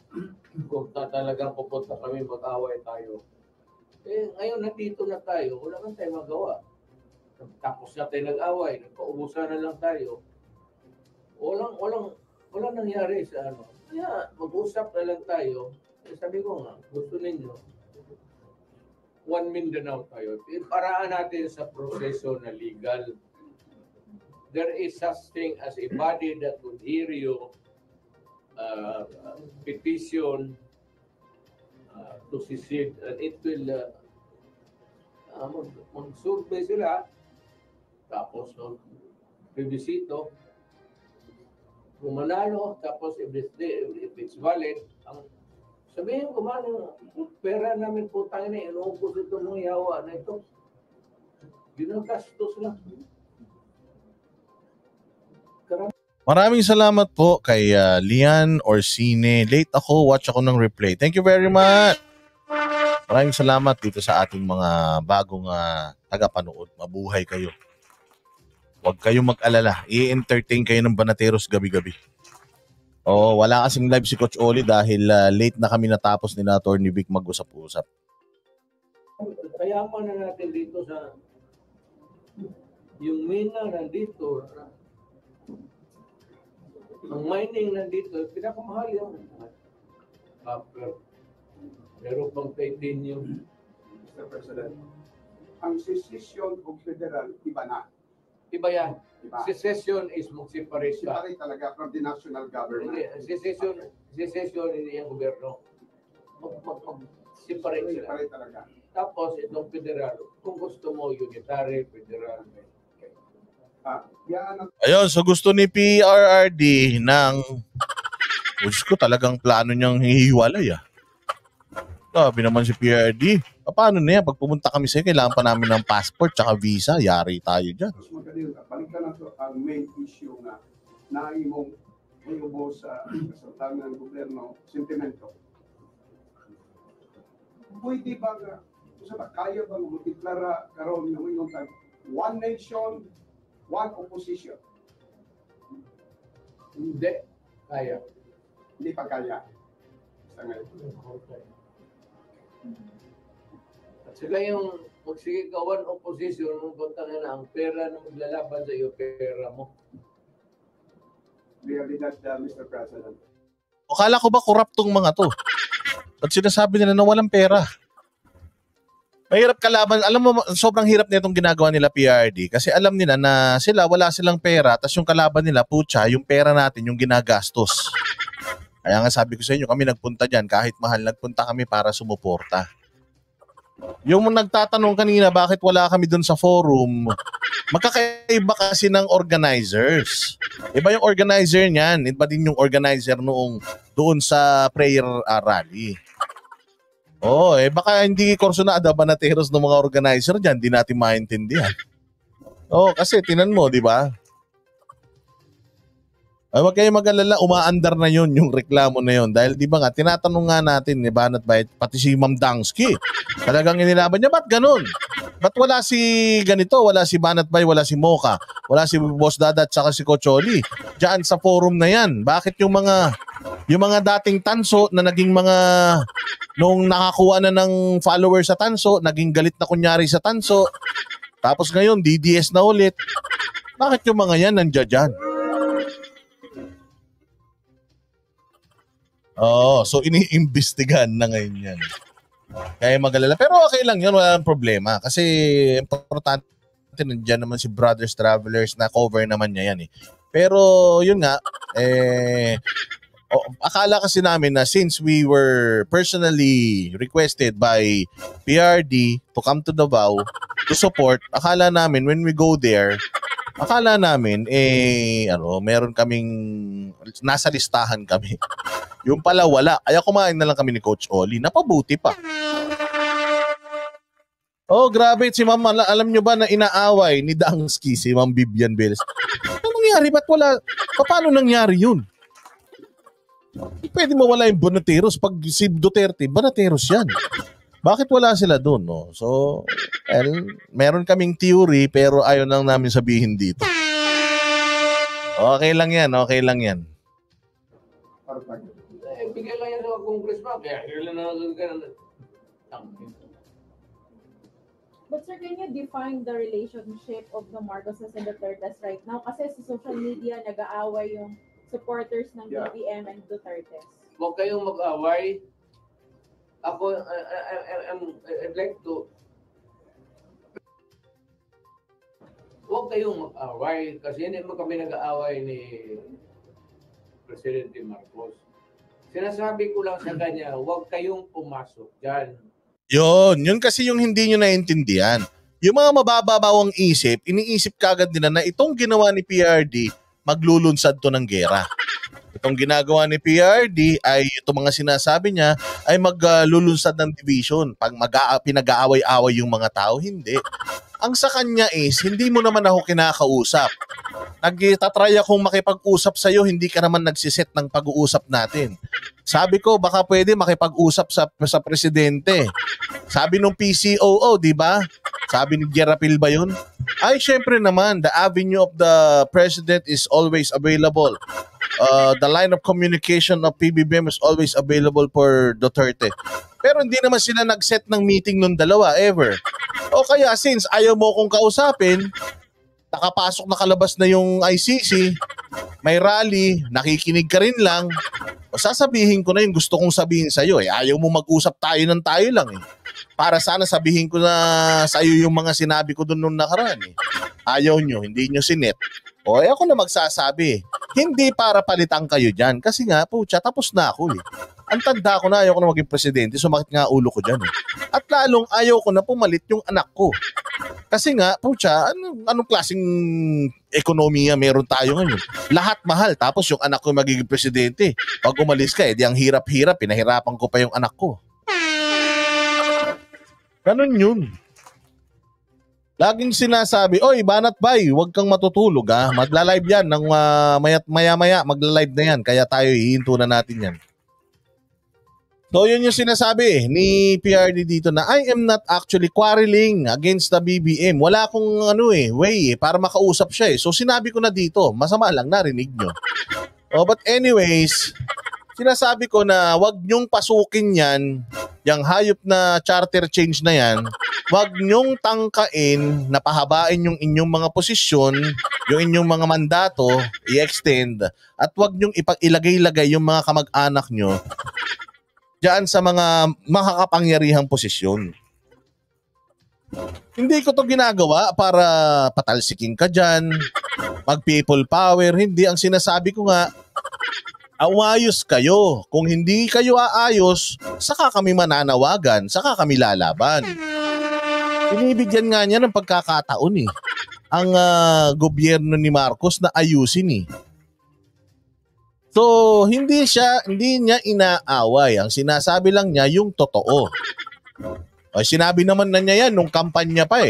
kung talagang pupunta kami, mag-away tayo. Ngayon, nandito na tayo, wala man tayo magawa. Tapos na tayo nag-away, nagpaubusan na lang tayo. Walang nangyari sa ano. Kaya mag-usap na lang tayo. Sabi ko nga, gusto ninyo, one Mindanao tayo. Paraan natin sa proseso na legal. There is such thing as a body that would hear you petition to secede, and it will mag-survey sila, tapos plebisito, kung manalo, tapos if it's valid, sabihin ko man, pera namin po tayo na, inuupos ito ng yawa na ito. Ginagastos lang. Maraming salamat po kay Lian Orsine. Late ako, watch ako ng replay. Thank you very much. Maraming salamat dito sa ating mga bagong tagapanood. Mabuhay kayo. Huwag kayong mag-alala. I-entertain kayo ng Banateros gabi-gabi. Wala kasing live si Coach Oli dahil late na kami natapos ni Attorney Vic mag-usap-usap. Kaya pa na natin dito sa yung mina nandito, ang mining nandito, pinakamahal yung copper. Meron pang titanium. Mr. President, ang secession of federal, iba na. Iba yan. Iba. Secession is mag-separate ka. Separate talaga from the national government. Secession hindi yung gobyerno. Mag-separate sila. Separate talaga. Tapos itong federal, kung gusto mo unitary, federal. Ayun, so gusto ni PRRD ng Diyos ko, talagang plano niyang hihiwalay Sabi naman si PRRD, paano na yan? Pag pumunta kami sa'yo, kailangan pa namin ng passport tsaka visa. Yari tayo dyan. Mas magaling, balikan na ito ang main issue na naimong iubo sa kasaltang ng gobyerno, sentimento. Pwede ba kaya bang magdeklara karon ng iyong one nation, one opposition? Hindi. Kaya. Hindi pa kaya. Sa ngayon. At sila yung magsisigawan opposition, nung punta na ang pera na maglalaban sa iyo, pera mo. Realidad, Mr. President. Akala ko ba corrupt tong mga to? At sinasabi nila na walang pera. Mahirap kalaban. Alam mo, sobrang hirap na itong ginagawa nila PRD kasi alam nila na sila, wala silang pera, tapos yung kalaban nila, putya, yung pera natin, yung ginagastos. Kaya nga sabi ko sa inyo, kami nagpunta dyan, kahit mahal, nagpunta kami para sumuporta. Yung nagtatanong kanina, bakit wala kami dun sa forum, magkakaiba kasi ng organizers. Iba yung organizer niyan, iba din yung organizer noong doon sa prayer rally. Baka hindi kursunada ba na teros ng mga organizer dyan, di natin maintindihan. Kasi tinan mo, di ba? Huwag kayo mag-alala, umaandar na yun, yung reklamo na yun. Dahil di ba nga, tinatanong nga natin, ni Banat Bayt, pati si Ma'am Dangsky. Talagang inilaban niya, ba't ganun? Ba't wala si ganito, wala si Banat Bay, wala si Mocha, wala si Boss Dada at saka si Cocholi. Diyan sa forum na yan. Bakit yung mga dating tanso na naging mga, nung nakakuha na ng followers sa tanso, naging galit na kunyari sa tanso, tapos ngayon, DDS na ulit. Bakit yung mga yan nandiyan dyan? So iniimbestigahan na ngayon yan. Kaya mag-alala. Pero okay lang yun, walang problema. Kasi importante nandiyan naman si Brothers Travelers na cover naman niya yan eh. Pero yun nga, akala kasi namin na since we were personally requested by PRD to come to Davao to support, akala namin when we go there, meron kaming, nasa listahan kami. Yung pala wala. Kaya kumain na lang kami ni Coach Oli. Napabuti pa. Grabe. Si Ma'am, alam nyo ba na inaaway ni Dangsky si Ma'am Vivian Beles? Ano nangyari? Ba't wala? Paano nangyari yun? Pwede mawala yung Bonateros. Pag si Duterte, Bonateros yan. Bakit wala sila doon? No? So, meron kaming theory pero ayaw lang namin sabihin dito. Okay lang yan. Bigyan lang yan sa congressman. Kaya kailan na But sir, can you define the relationship of the Marcoses and Dutertes right now? Kasi sa social media, nag-aaway yung supporters ng BBM and Dutertes. Huwag kayong mag-away. Ako, I'd like to... Huwag kayong mag-away kasi hindi mo kami nag-aaway ni Presidente Marcos. Sinasabi ko lang sa kanya, huwag kayong pumasok dyan. Yun kasi yung hindi nyo naintindihan. Yung mga mabababawang isip, iniisip kagad nila na itong ginawa ni PRD, maglulunsad to ng gera. Itong ginagawa ni PRD ay itong mga sinasabi niya ay maglulunsad ng division. Pag pinag-aaway-away yung mga tao, hindi. Ang sa kanya is, hindi mo naman ako kinakausap. Nagtatry akong makipag-usap sa'yo, hindi ka naman nagsiset ng pag-uusap natin. Sabi ko, baka pwede makipag-usap sa presidente. Sabi nung PCOO, di ba? Sabi ni Gerapil ba yun? Ay, syempre naman, the avenue of the president is always available. The line of communication of PBBM is always available for Duterte. Pero hindi naman sila nag-set ng meeting nung dalawa, ever. O kaya, since ayaw mo kong kausapin, nakapasok nakalabas na yung ICC, may rally, nakikinig ka rin lang, o sasabihin ko na yung gusto kong sabihin sa'yo. Ayaw mo mag-usap tayo ng tayo lang eh. Para sana sabihin ko na sa'yo yung mga sinabi ko doon nung nakaraan eh. Ayaw nyo, hindi nyo sinet. O ako na magsasabi. Hindi para palitan kayo dyan. Kasi nga, pucha, tapos na ako eh. Ang tanda ko na ayaw ko na maging presidente, sumakit nga ulo ko dyan eh. At lalong ayaw ko na pumalit yung anak ko. Kasi nga, pucha, anong klaseng ekonomiya meron tayo ngayon? Lahat mahal, tapos yung anak ko magiging presidente. Pag umalis ka, di ang hirap-hirap, pinahirapan ko pa yung anak ko. Ganun yun. Laging sinasabi, oy, Banat Bay, huwag kang matutulog ha. Magla-live yan ng maya-maya, magla-live na yan. Kaya tayo hihinto na natin yan. So yun yung sinasabi ni PRD dito na I am not actually quarreling against the BBM. Wala akong way para makausap siya eh. So sinabi ko na dito, masama lang narinig nyo. But anyways, sinasabi ko na wag nyong pasukin yan, yung hayop na charter change na yan, wag nyong tangkain na pahabain yung inyong mga posisyon, yung inyong mga mandato, i-extend, at wag nyong ilagay-lagay yung mga kamag-anak nyo diyan sa mga makakapangyarihang posisyon. Hindi ko to ginagawa para patalsikin ka dyan, mag people power. Hindi, ang sinasabi ko nga, Awayos kayo. Kung hindi kayo aayos, saka kami mananawagan, saka kami lalaban. Pinibigyan nga niya ng pagkakataon ang gobyerno ni Marcos na ayusin So, hindi niya inaaway. Ang sinasabi lang niya yung totoo. O, sinabi naman na niya yan nung kampanya pa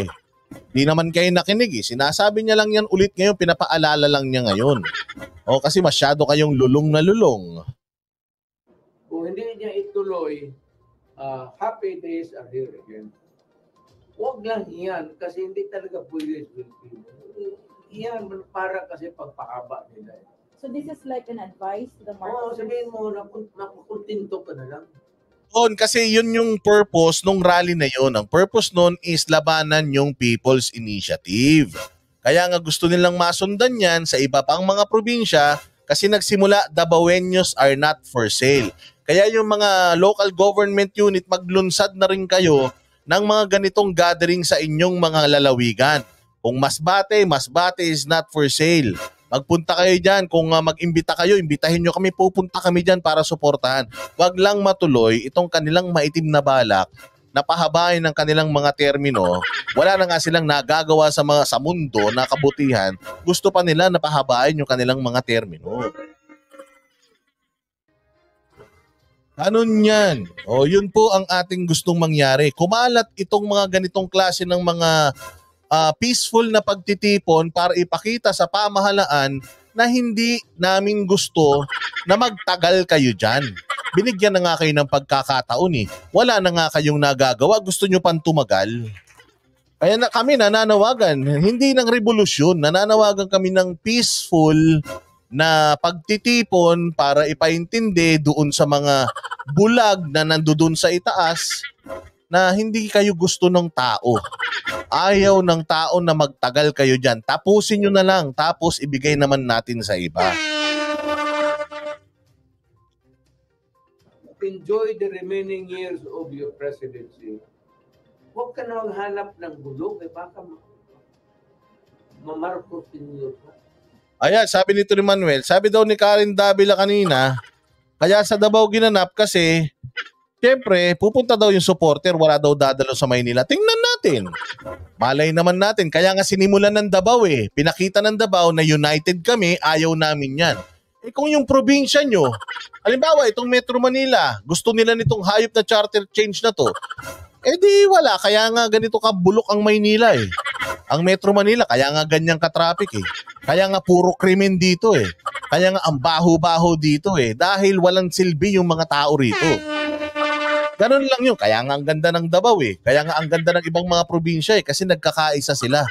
Di naman kayo nakinig Sinasabi niya lang yan ulit ngayon, pinapaalala lang niya ngayon. O kasi masyado kayong lulong na lulong. Kung hindi niya ituloy, happy days are here again. Huwag lang iyan kasi hindi talaga pwede sa Pilipino. Iyan para kasi pagpakaba nila. So this is like an advice to the market? Oo, sabihin mo na makukuntinto ka na lang. Kasi yun yung purpose nung rally na yun. Ang purpose nun is labanan yung People's Initiative. Kaya nga gusto nilang masundan yan sa iba pang mga probinsya kasi nagsimula, Dabaweños are not for sale. Kaya yung mga local government unit, maglunsad na rin kayo ng mga ganitong gathering sa inyong mga lalawigan. Kung Masbate is not for sale. Magpunta kayo dyan. Kung mag-imbita kayo, imbitahin nyo kami. Pupunta kami dyan para suportahan. Wag lang matuloy itong kanilang maitim na balak na pahabain ng kanilang mga termino. Wala na nga silang nagagawa sa mundo na kabutihan. Gusto pa nila na pahabain yung kanilang mga termino. Ganun yan. Yun po ang ating gustong mangyari. Kumalat itong mga ganitong klase ng mga peaceful na pagtitipon para ipakita sa pamahalaan na hindi namin gusto na magtagal kayo dyan. Binigyan na nga kayo ng pagkakataon Wala na nga kayong nagagawa. Gusto nyo pang tumagal. Kaya kami nananawagan. Hindi ng revolusyon. Nananawagan kami ng peaceful na pagtitipon para ipaintindi doon sa mga bulag na nandoon sa itaas na hindi kayo gusto ng tao. Ayaw ng tao na magtagal kayo dyan. Tapusin nyo na lang, tapos ibigay naman natin sa iba. Enjoy the remaining years of your presidency. Huwag ka na maghanap ng gulo, baka mamarkos ninyo. Ayan, sabi nito ni Manuel, sabi daw ni Karen Davila kanina, kaya sa Davao ginanap kasi siyempre, pupunta daw yung supporter, wala daw dadalo sa Maynila. Tingnan natin. Malay naman natin. Kaya nga sinimulan ng Davao Pinakita ng Davao na united kami, ayaw namin yan. Kung yung probinsya nyo, halimbawa itong Metro Manila, gusto nila nitong hayop na charter change na to, di wala. Kaya nga ganito kabulok ang Maynila Ang Metro Manila, kaya nga ganyang ka-traffic Kaya nga puro krimen dito Kaya nga ang baho-baho dito dahil walang silbi yung mga tao rito. Ganun lang yun. Kaya nga ang ganda ng Davao Kaya nga ang ganda ng ibang mga probinsya kasi nagkakaisa sila.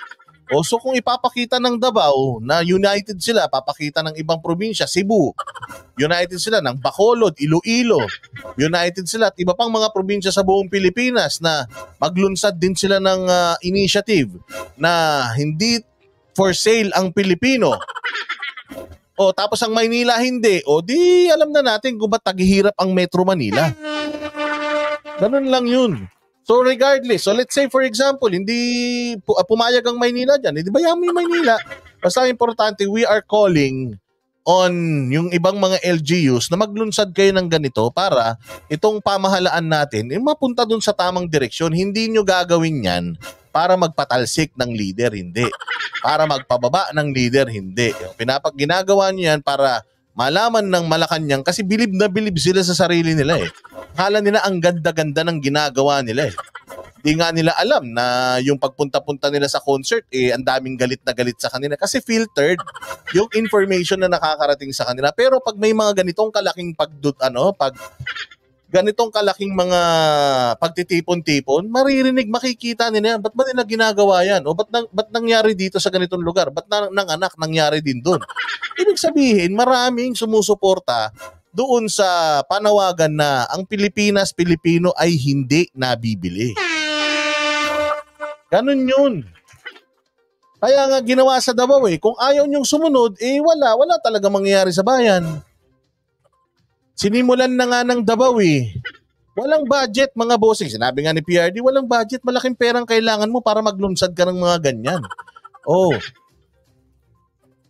So kung ipapakita ng Davao na united sila, papakita ng ibang probinsya, Cebu, united sila ng Bacolod, Iloilo, united sila at iba pang mga probinsya sa buong Pilipinas na maglunsad din sila ng initiative na hindi for sale ang Pilipino. Tapos ang Maynila hindi. Di alam na natin kung ba't taghihirap ang Metro Manila. Ganun lang yun. So regardless, let's say for example, hindi pumayag ang Maynila dyan, hindi bayaan mo yung Maynila. Basta importante, we are calling on yung ibang mga LGUs na maglunsad kayo ng ganito para itong pamahalaan natin mapunta dun sa tamang direksyon. Hindi nyo gagawin yan para magpatalsik ng leader, hindi. Para magpababa ng leader, hindi. Ginagawa nyo yan para malaman ng Malacanang kasi bilib na bilib sila sa sarili nila Akala nila ang ganda-ganda ng ginagawa nila Di nga nila alam na yung pagpunta-punta nila sa concert ang daming galit na galit sa kanila kasi filtered yung information na nakakarating sa kanila. Pero pag may mga ganitong kalaking ganitong kalaking mga pagtitipon-tipon, maririnig, makikita nila, ba't ba nila ginagawa yan? O ba't nangyari dito sa ganitong lugar? Ba't nanganak nangyari din doon? Ibig sabihin, maraming sumusuporta doon sa panawagan na ang Pilipinas, Pilipino ay hindi nabibili. Ganun yun. Kaya nga ginawa sa Davao kung ayaw niyong sumunod, wala talaga mangyayari sa bayan. Sinimulan na nga ng Davao Walang budget mga bossing. Sinabi nga ni PRD, walang budget. Malaking perang kailangan mo para maglunsad ka ng mga ganyan.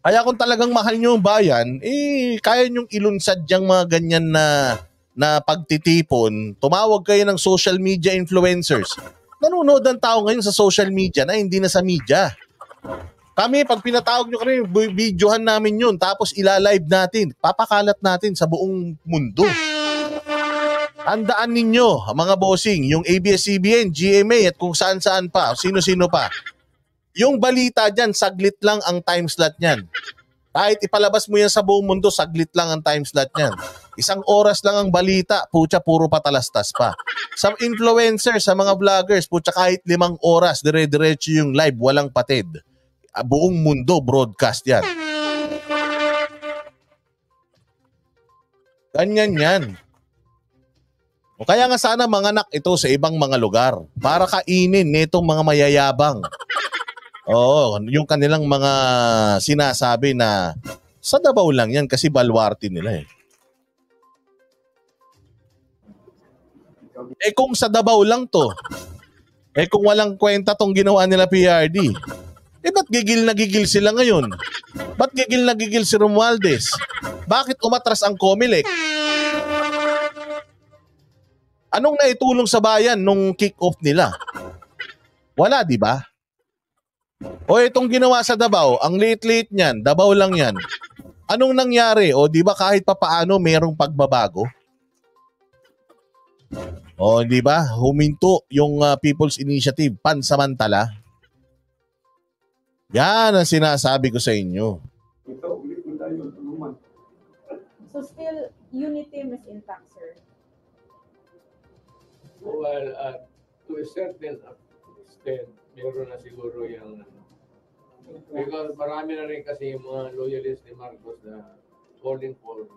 Kaya kung talagang mahal nyo yung bayan, kaya nyong ilunsad yung mga ganyan na pagtitipon. Tumawag kayo ng social media influencers. Nanonood ang tao ngayon sa social media na hindi na sa media. Kami, pag pinatawag nyo kami, videohan namin yun, tapos ilalive natin, papakalat natin sa buong mundo. Tandaan ninyo, mga bossing, yung ABS-CBN, GMA at kung saan-saan pa, sino-sino pa. Yung balita dyan, saglit lang ang time slot niyan. Kahit ipalabas mo yan sa buong mundo, saglit lang ang time slot niyan. 1 oras lang ang balita, putya, puro patalastas pa. Sa influencers, sa mga vloggers, putya, kahit 5 oras, dire-diretso yung live, walang patid. Buong mundo, broadcast yan. Ganyan yan. O kaya nga sana manganak ito sa ibang mga lugar para kainin nitong mga mayayabang. Oo, yung kanilang mga sinasabi na sa Davao lang yan kasi baluarte nila eh. Kung sa Davao lang to, kung walang kwenta tong ginawa nila PRD, ba't gigil na gigil sila ngayon? Ba't gigil na gigil si Romualdez? Bakit umatras ang COMELEC? Anong naitulong sa bayan nung kick-off nila? Wala, di ba? O itong ginawa sa Davao, ang late-late niyan, Davao lang yan. Anong nangyari? O di ba kahit papaano merong pagbabago? O di ba? Huminto yung People's Initiative pansamantala. Yan ang sinasabi ko sa inyo. Ito, ulit mo tayo tulungan. So still, unity is intact, sir? Well, to a certain extent, meron na siguro yung because marami na rin kasi yung mga loyalists ni Marcos na calling for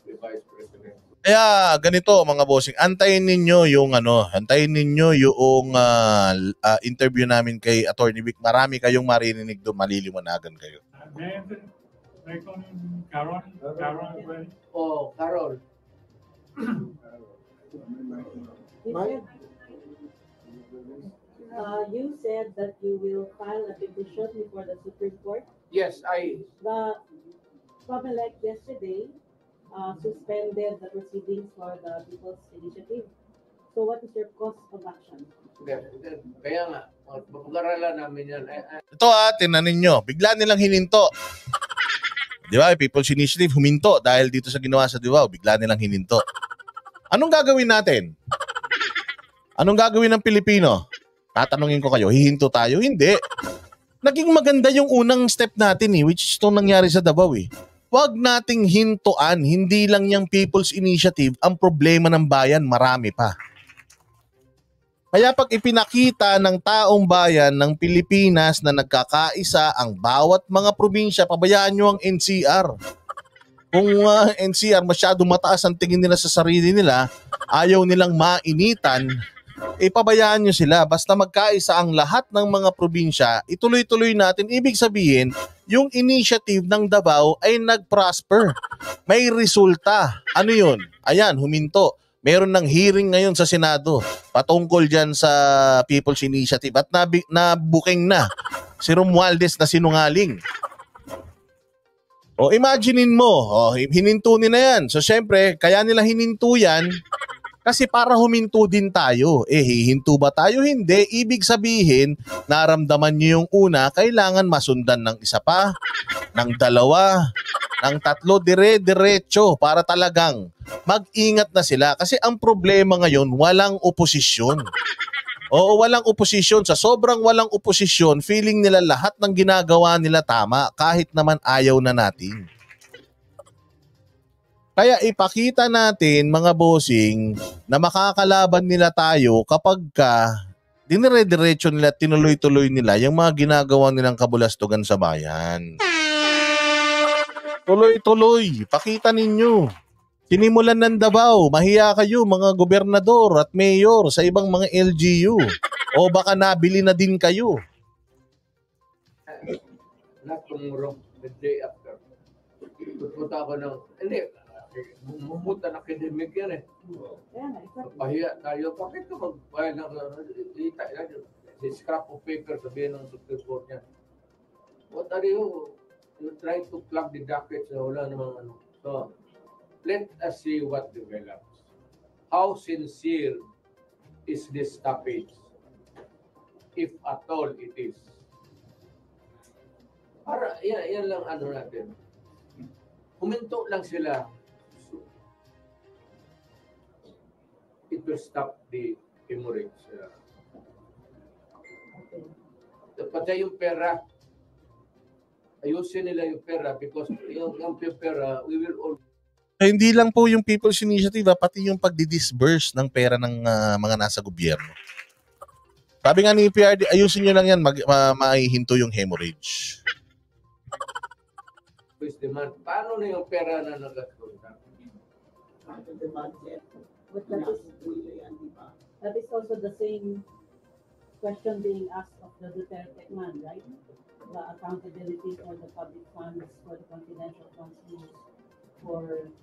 the Vice President. Kaya ganito mga bossing, antayin ninyo yung interview namin kay Attorney Vic. Marami kayong maririnig doon, maliliwanagan kayo. May kung Carol, well, Oh, Carol. You said that you will file a petition before the Supreme Court. Yes, The COMELEC yesterday suspended the proceedings for the People's Initiative. So what is your course of action? kaya nga, pag-aralan namin yan. Ito tinanin nyo, bigla nilang hininto. Di ba? People's Initiative huminto dahil dito sa ginawa sa Davao, bigla nilang hininto. Anong gagawin natin? Anong gagawin ng Pilipino? Tatanungin ko kayo, hihinto tayo? Hindi. Naging maganda yung unang step natin which is itong nangyari sa Davao Huwag nating hintuan, hindi lang yung People's Initiative ang problema ng bayan, marami pa. Kaya pag ipinakita ng taong bayan ng Pilipinas na nagkakaisa ang bawat mga probinsya, pabayaan nyo ang NCR. Kung NCR masyado mataas ang tingin nila sa sarili nila, ayaw nilang mainitan, pabayaan nyo sila. Basta magkaisa ang lahat ng mga probinsya, ituloy-tuloy natin. Ibig sabihin, yung initiative ng Davao ay nag-prosper. May resulta. Ano yun? Ayan, huminto. Meron ng hearing ngayon sa Senado patungkol dyan sa People's Initiative at nabuking na si Romualdez na sinungaling. O imaginein mo, hininto nila yan. So syempre, kaya nila hininto yan kasi para huminto din tayo. Hihinto ba tayo? Hindi. Ibig sabihin, naramdaman nyo yung una, kailangan masundan ng isa pa, ng dalawa, ng tatlo, dire-diretso para talagang mag-ingat na sila. Kasi ang problema ngayon, walang oposisyon. Oo, walang oposisyon. Sa sobrang walang oposisyon, feeling nila lahat ng ginagawa nila tama kahit naman ayaw na natin. Kaya ipakita natin mga bossing na makakalaban nila tayo kapag dinire-diretso nila, tinuloy-tuloy nila yung mga ginagawa nilang kabulastugan sa bayan. Tuloy-tuloy, pakita ninyo. Sinimulan ng Davao, mahiya kayo mga gobernador at mayor sa ibang mga LGU. O baka nabili na din kayo. Not tomorrow, the day after. Pupunta ako ng, hindi, mumuta na academic yan Pahiya tayo, bakit ka mag-file ng scrap of paper sabihin ng Supreme Court niya? What are you? trying to plug the dockets na wala namang ano. So, let us see what develops. How sincere is this stoppage? If at all it is. Para, yan lang ano natin. Huminto lang sila. It will stop the hemorrhage. Pati yung pera, ayusin nila yung pera because yung pera, we will all... Hindi lang po yung People's Initiative, pati yung pagdi-disburse ng pera ng mga nasa gobyerno. Sabi nga ni PRD, ayusin nyo lang yan, maihinto yung hemorrhage. Demand. Paano na yung pera na nagastunan? But that is also the same question being asked of the Duterte man, right? The accountability for the public funds, for the confidential funds used for the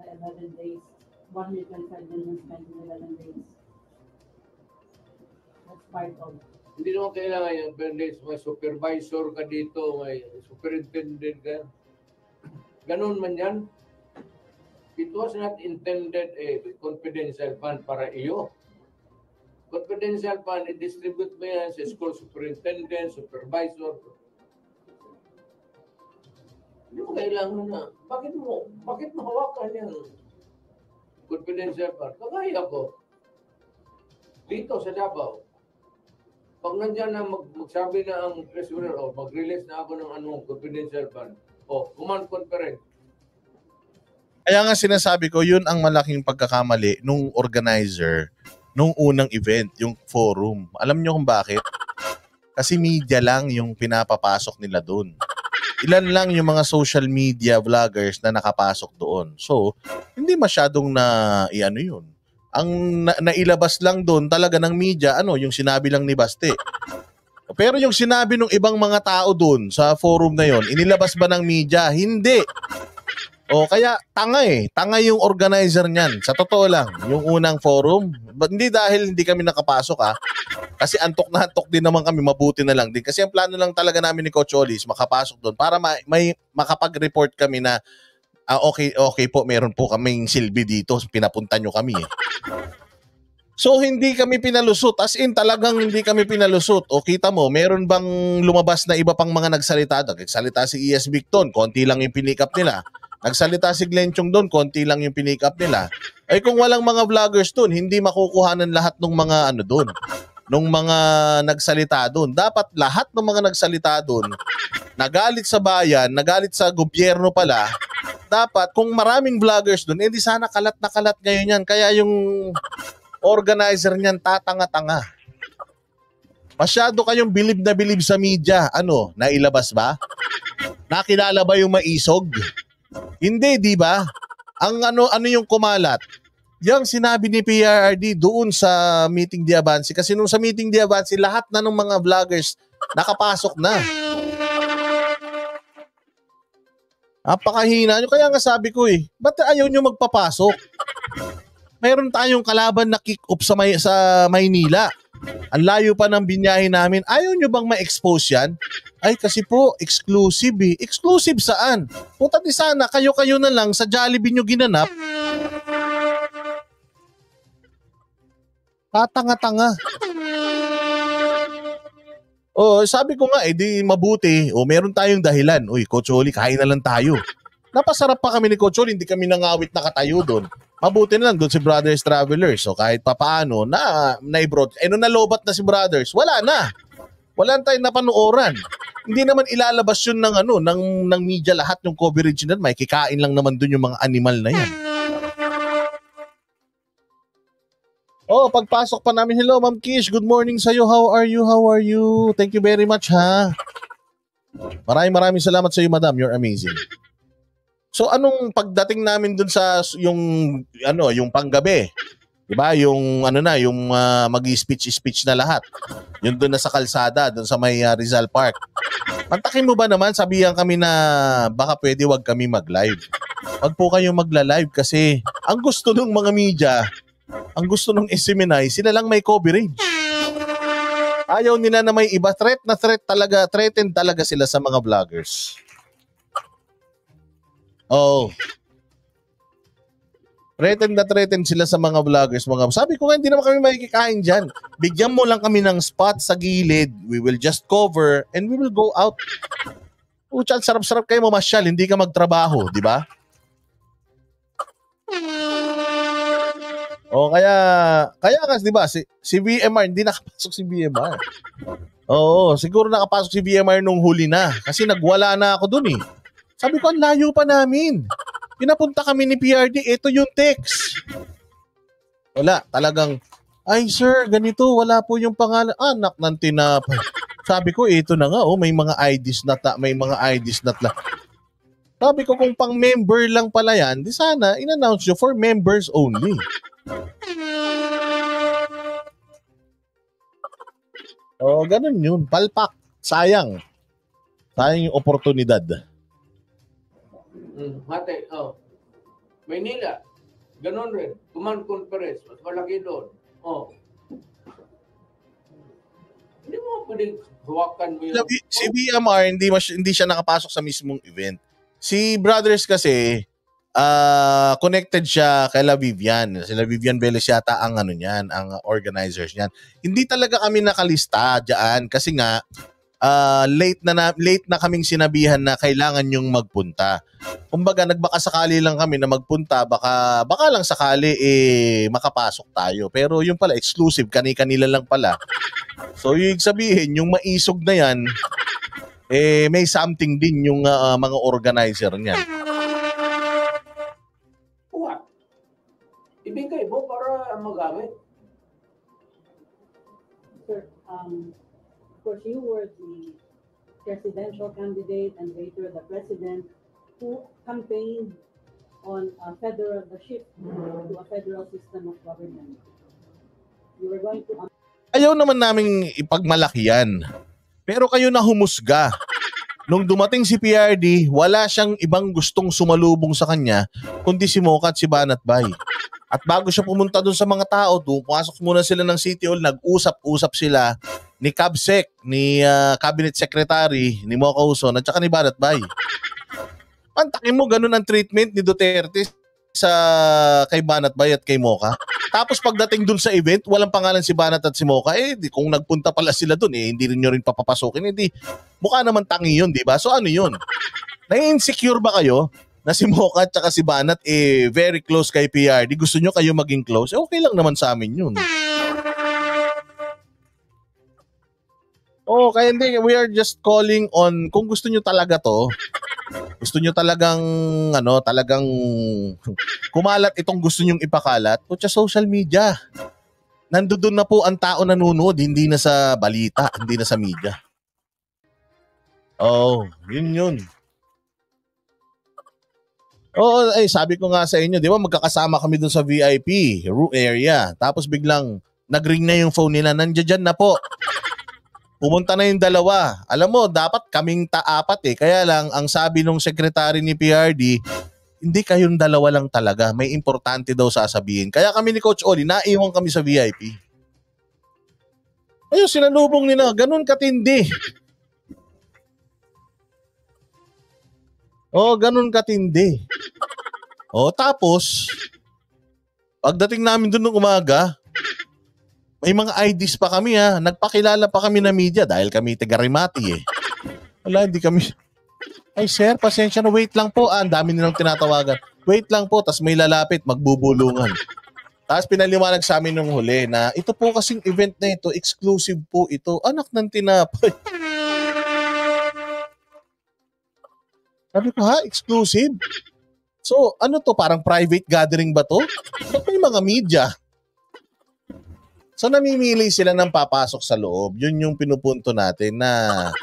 11 days, 125 million spent in 11 days. That's part of. Hindi naman kailangan yung benefits, may supervisor ka dito, may superintendent ka. Ganun man yan. It was not intended a confidential fund para iyo. Confidential fund, i-distribute mo yan sa school superintendent, supervisor. Hindi mo kailangan na. Bakit mo hawakan yan? Confidential fund. Kagaya ko. Dito sa Davao. Pag nandiyan na magsabi na ang treasurer o mag-release na ako ng anong confidential fund o command conference. Kaya nga sinasabi ko, yun ang malaking pagkakamali nung organizer nung unang event, yung forum. Alam nyo kung bakit? Kasi media lang yung pinapapasok nila doon. Ilan lang yung mga social media vloggers na nakapasok doon. So, hindi masyadong iano yun. Ang nailabas lang doon talaga ng media, yung sinabi lang ni Baste. Pero yung sinabi ng ibang mga tao doon sa forum na yon, inilabas ba ng media? Hindi. O kaya tanga yung organizer niyan. Sa totoo lang, yung unang forum, hindi dahil hindi kami nakapasok kasi antok na antok din naman kami, mabuti na lang din. Kasi ang plano lang talaga namin ni Coach Olis, makapasok doon para may makapag-report kami na okay po, meron po kaming silbi dito, pinapunta nyo kami So hindi kami pinalusot, as in talagang hindi kami pinalusot. O kita mo, meron bang lumabas na iba pang mga nagsalita? Nagsalita si E.S. Victon, konti lang yung pinikap nila. Nagsalita si Glenn Chong doon, konti lang yung pinikap nila. Ay kung walang mga vloggers doon, hindi makukuhanan lahat ng mga doon, nung mga nagsalita doon. Dapat lahat ng mga nagsalita doon, nagalit sa bayan, nagalit sa gobyerno pala, dapat kung maraming vloggers doon, edi sana kalat na kalat ngayon yan. Kaya yung organizer niyan tatanga-tanga. Masyado kayong bilib na bilib sa media. Nailabas ba? Nakilala ba yung maisog? Hindi, di ba? Ang ano yung kumalat? Yang sinabi ni PRRD doon sa meeting di Avance. Kasi nung sa meeting di Avance, lahat na ng mga vloggers nakapasok na. Napakahina nyo. Kaya nga sabi ko ba't ayaw nyo magpapasok? Mayroon tayong kalaban na kick-off sa Maynila. Ang layo pa ng binyahe namin. Ayaw nyo bang ma-expose yan? Ay kasi po, exclusive Exclusive saan? Puta di sana, kayo-kayo na lang sa Jollibee nyo ginanap. Tatanga-tanga. Sabi ko nga, di mabuti. Meron tayong dahilan. Coach Oli, kain na lang tayo. Napasarap pa kami ni Coach Oli, hindi kami nangawit nakatayo doon. Mabuti na lang doon si Brothers Travelers. So kahit papaano, na-broad. Nung nalobat na si Brothers, wala na. Wala tayong napanooran. Hindi naman ilalabas yun ng media lahat yung coverage na may kikain lang naman doon yung mga animal na yan. Pagpasok pa namin, hello Ma'am Kish, good morning sa'yo. How are you? Thank you very much Maraming salamat sa'yo, Madam. You're amazing. So anong pagdating namin dun sa yung panggabi? 'Di ba? Yung yung magi-speech na lahat. Yung doon na sa kalsada, doon sa may Rizal Park. Pantakin mo ba naman, sabihan kami na baka pwede wag kami mag-live. Wag po kayong magla-live kasi ang gusto ng mga media, ang gusto ng SMNI, sila lang may coverage. Ayaw nila na may iba. Threatened talaga sila sa mga vloggers. Oh. Threaten sila sa mga vloggers. Sabi ko nga, hindi naman kami makikikain dyan. Bigyan mo lang kami ng spot sa gilid. We will just cover and we will go out. Pucha, sarap-sarap kayo mamasyal. Hindi ka magtrabaho, di ba? O kaya nga, di ba, si VMR, hindi nakapasok si VMR. Oo, siguro nakapasok si VMR nung huli na. Kasi nagwala na ako dun eh. Sabi ko, ang layo pa namin. Pinapunta kami ni PRD, ito yung text. Wala, talagang, ay sir, ganito, wala po yung pangalan. Anak ng tinapay. Sabi ko, ito na nga, may mga IDs na Sabi ko, kung pang member lang pala yan, di sana, in-announce nyo for members only. Ganun yun. Palpak. Sayang. Sayang yung oportunidad. Mate, Maynila, ganun rin. Command conference, mas malaki doon. Hindi mo pwedeng hawakan mo yung... Si VMR, hindi siya nakapasok sa mismong event. Si Brothers kasi, connected siya kay La Vivian. Si La Vivian Velez yata ang ang organizers niyan. Hindi talaga kami nakalista diyan kasi nga late na kaming sinabihan na kailangan yung magpunta. Kumbaga nagbakasakali lang kami na magpunta, baka lang sakali makapasok tayo. Pero yung pala exclusive, kani-kanila lang pala. So yung sabihin, yung maisog na yan, may something din yung mga organizer niyan. What? Ibigay mo para magamit. Sir, of course, you were the presidential candidate and later the president who campaigned on the shift to a federal system of government. You were going to... Ayaw naman naming ipagmalaki yan. Pero kayo na humusga. Nung dumating si PRD, wala siyang ibang gustong sumalubong sa kanya kundi si Mocha at si Banat Bay. At bago siya pumunta dun sa mga tao, pumasok muna sila ng City Hall, nag-usap-usap sila ni Cabsec, ni Cabinet Secretary, ni Mocha Uson, at saka ni Banat Bay. Pantakin mo, ganun ang treatment ni Duterte kay Banat Bay at kay Mocha. Tapos pagdating dun sa event, walang pangalan si Banat at si Mocha. Kung nagpunta pala sila dun, hindi rin nyo rin papapasukin. Mukha naman tangi yun, di ba? So ano yun? Na-insecure ba kayo na si Mocha at saka si Banat very close kay PRD? Gusto nyo kayo maging close? Okay lang naman sa amin yun. Kaya hindi, we are just calling on, kung gusto nyo talaga to, gusto nyo talagang kumalat itong gusto nyong ipakalat, sa social media. Nandoon na po ang tao nanonood, hindi na sa balita, hindi na sa media. Yun. Sabi ko nga sa inyo, di ba magkakasama kami dun sa VIP area. Tapos biglang nag-ring na yung phone nila, nandiyan na po. Pumunta na yung dalawa. Alam mo, dapat kaming apat Kaya lang, ang sabi nung secretary ni PRD, hindi kayong dalawa lang talaga. May importante daw sasabihin. Kaya kami ni Coach Oli, naiwan kami sa VIP. Ayun, sinalubong nila. Ganun katindi. Ganun katindi. Tapos, pagdating namin dun ng umaga, may mga IDs pa kami nagpakilala pa kami na media dahil kami taga-Rimati Wala, hindi kami. Ay sir, pasensya na, wait lang po. Ang dami nilang tinatawagan. Wait lang po, tas may lalapit, magbubulungan. Tapos pinaliwanag sa amin nung huli na ito po kasing event na ito, exclusive po ito. Anak ng tinapay. Sabi ko, exclusive? So, ano to? Parang private gathering ba to? May mga media. So namimili sila ng papasok sa loob. Yun yung pinupunto natin na,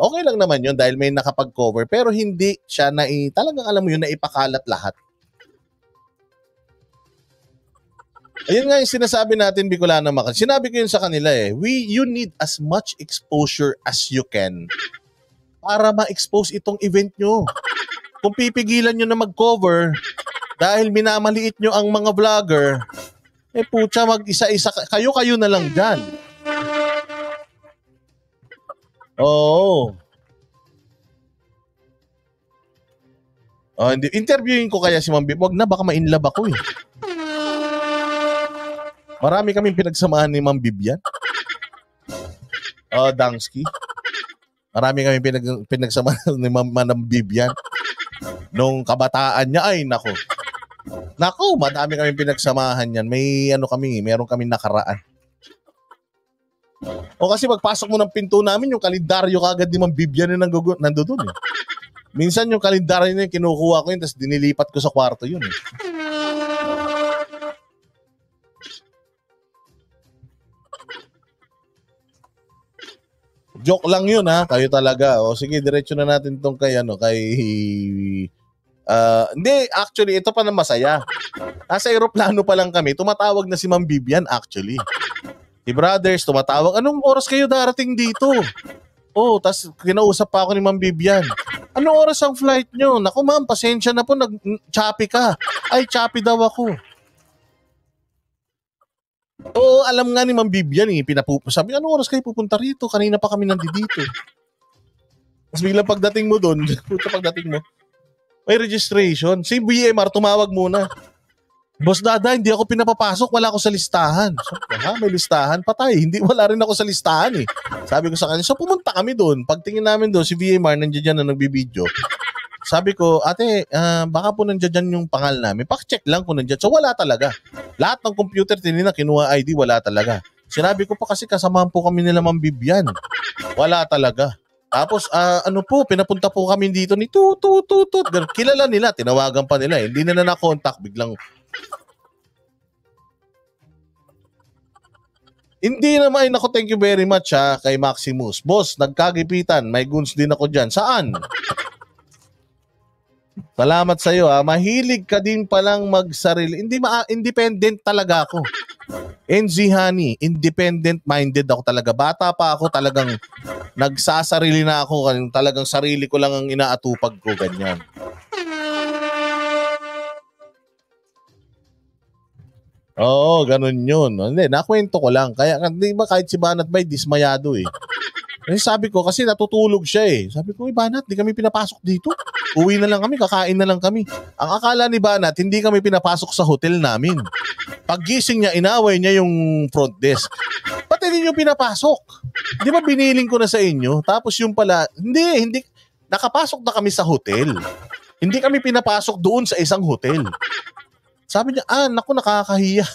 okay lang naman yun dahil may nakapag-cover. Pero hindi siya talagang alam mo yun, na ipakalat lahat. Ayun nga yung sinasabi natin, Bicolano Mac. Sinabi ko yun sa kanila you need as much exposure as you can para ma-expose itong event nyo. Kung pipigilan nyo na mag-cover dahil minamaliit nyo ang mga vlogger, putya, mag-isa-isa, kayo na lang dyan. Oh, hindi. Interviewin ko kaya si Ma'am Viv. Wag na, baka ma-inlove ako eh. Marami kaming pinagsamahan ni Ma'am Vivian. Oh, Dangsky. Marami kaming pinagsamahan ni Ma'am Vivian. Nung kabataan niya, ay nako. Nako, madami kaming pinagsamahan yan. May meron kaming nakaraan. O kasi magpasok mo ng pinto namin, yung kalendaryo kagad ni Ma'am Vivian na nandoon eh. Minsan yung kalendaryo na yun, kinukuha ko yun, tapos dinilipat ko sa kwarto yun eh. Joke lang yun ha, kayo talaga. O sige, diretso na natin tong kay hindi, actually, ito pa na masaya. Nasa aeroplano pa lang kami, tumatawag na si Ma'am Vivian actually. Si Brothers, tumatawag, anong oras kayo darating dito? Oh, tas kinausap pa ako ni Ma'am Vivian. Anong oras ang flight nyo? Naku ma'am, pasensya na po, choppy ka. Ay, choppy daw ako. Oo, alam nga ni Ma'am Vivian eh, sabi, anong oras kayo pupunta rito? Kanina pa kami nandito. Tapos biglang pagdating mo doon, may registration. Si BMR tumawag muna. Boss Dada, hindi ako pinapapasok, wala ako sa listahan. So, may listahan? Patay, wala rin ako sa listahan eh. Sabi ko sa kanya, so pumunta kami doon. Pagtingin namin doon, si VMR nandiyan dyan na nagbibideo. Sabi ko, ate, baka po nandiyan dyan yung pangalan namin. Pak-check lang kung nandiyan. So wala talaga. Lahat ng computer tinina, kinuha ID, wala talaga. Sinabi ko pa kasi kasamahan po kami nila Ma'am Vivian. Wala talaga. Tapos, pinapunta po kami dito ni tutut. Kilala nila, tinawagan pa nila. Hindi na na-contact, biglang. Hindi naman, nako, thank you very much kay Maximus. Boss, nagkagipitan, may guns din ako dyan. Saan? Salamat sa'yo mahilig ka din palang magsarili. Independent talaga ako. NZ Honey, independent-minded ako talaga. Bata pa ako, talagang nagsasarili na ako. Talagang sarili ko lang ang inaatupag ko, ganyan. Oo, ganun yun. Hindi, nakwento ko lang. Kaya, di ba kahit si Banat Bay, dismayado eh. Sabi ko, kasi natutulog siya eh. Sabi ko, Banat, di kami pinapasok dito. Uwi na lang kami, kakain na lang kami. Ang akala ni Banat, hindi kami pinapasok sa hotel namin. Paggising niya, inaway niya yung front desk. Ba't hindi niyo pinapasok? Di ba biniling ko na sa inyo? Tapos yung pala, hindi. Nakapasok na kami sa hotel. Hindi kami pinapasok doon sa isang hotel. Sabi niya, naku, nakakahiya.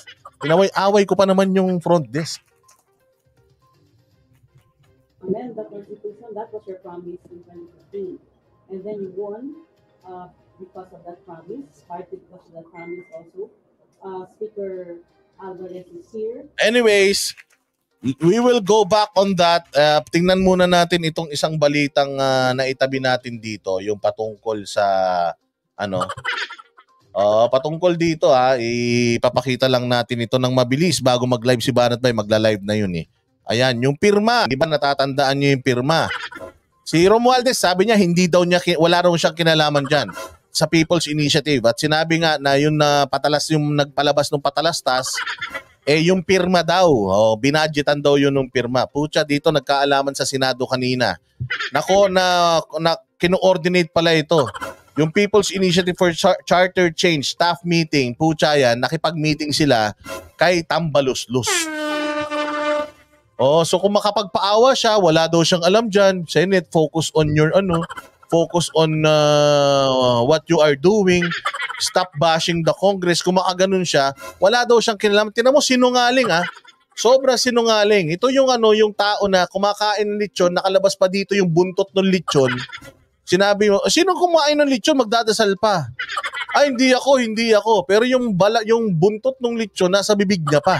Inaway-away ko pa naman yung front desk. And then the Constitution, that was your promise in 2015. And then you won because of that promise, partly because of that promise also. Speaker Alvarez is here. Anyways, we will go back on that. Tingnan muna natin itong isang balitang naitabi natin dito, yung patungkol sa patungkol dito ipapakita lang natin ito ng mabilis bago mag-live si Banat Bay, magla-live na yun eh. Ayan, yung pirma. Di ba natatandaan niyo yung pirma? Si Romualdez, sabi niya wala raw siyang kinalaman dyan sa People's Initiative. At sinabi nga na yung nagpalabas ng patalastas, yung pirma daw. Binadgetan daw yun ng pirma. Pucha, dito nagkaalaman sa Senado kanina. Nako, na kino-coordinate pala ito. Yung People's Initiative for Charter Change staff meeting, pucha yan, nakipag-meeting sila kay Tambaluslos. So kung makapagpaawa siya, wala daw siyang alam dyan. Senate, focus on your focus on what you are doing. Stop bashing the Congress. Kung makaganon siya, wala daw siyang kinalaman. Tinan mo, sinungaling Sobra sinungaling. Ito yung yung tao na kumakain ng lechon, nakalabas pa dito yung buntot ng lechon. Sinabi mo, sino kumain ng lechon, magdadasal pa? Ay, hindi ako. Pero yung buntot ng lechon, nasa bibig niya pa.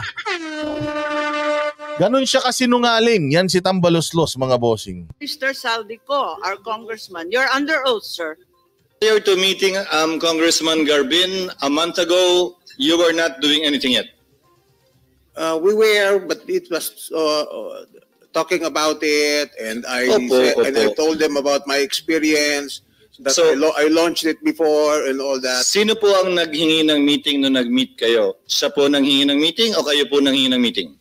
Ganon siya kasinungaling. Yan si Tambaluslos, mga bossing. Mr. Saldico, our congressman, you're under oath, sir. Prior to meeting Congressman Garbin a month ago, you were not doing anything yet. We were, but it was talking about it, and I told them about my experience. That so, I launched it before and all that. Sino po ang naghingi ng meeting nung nag-meet kayo? Siya po nanghingi ng meeting o kayo po nanghingi ng meeting?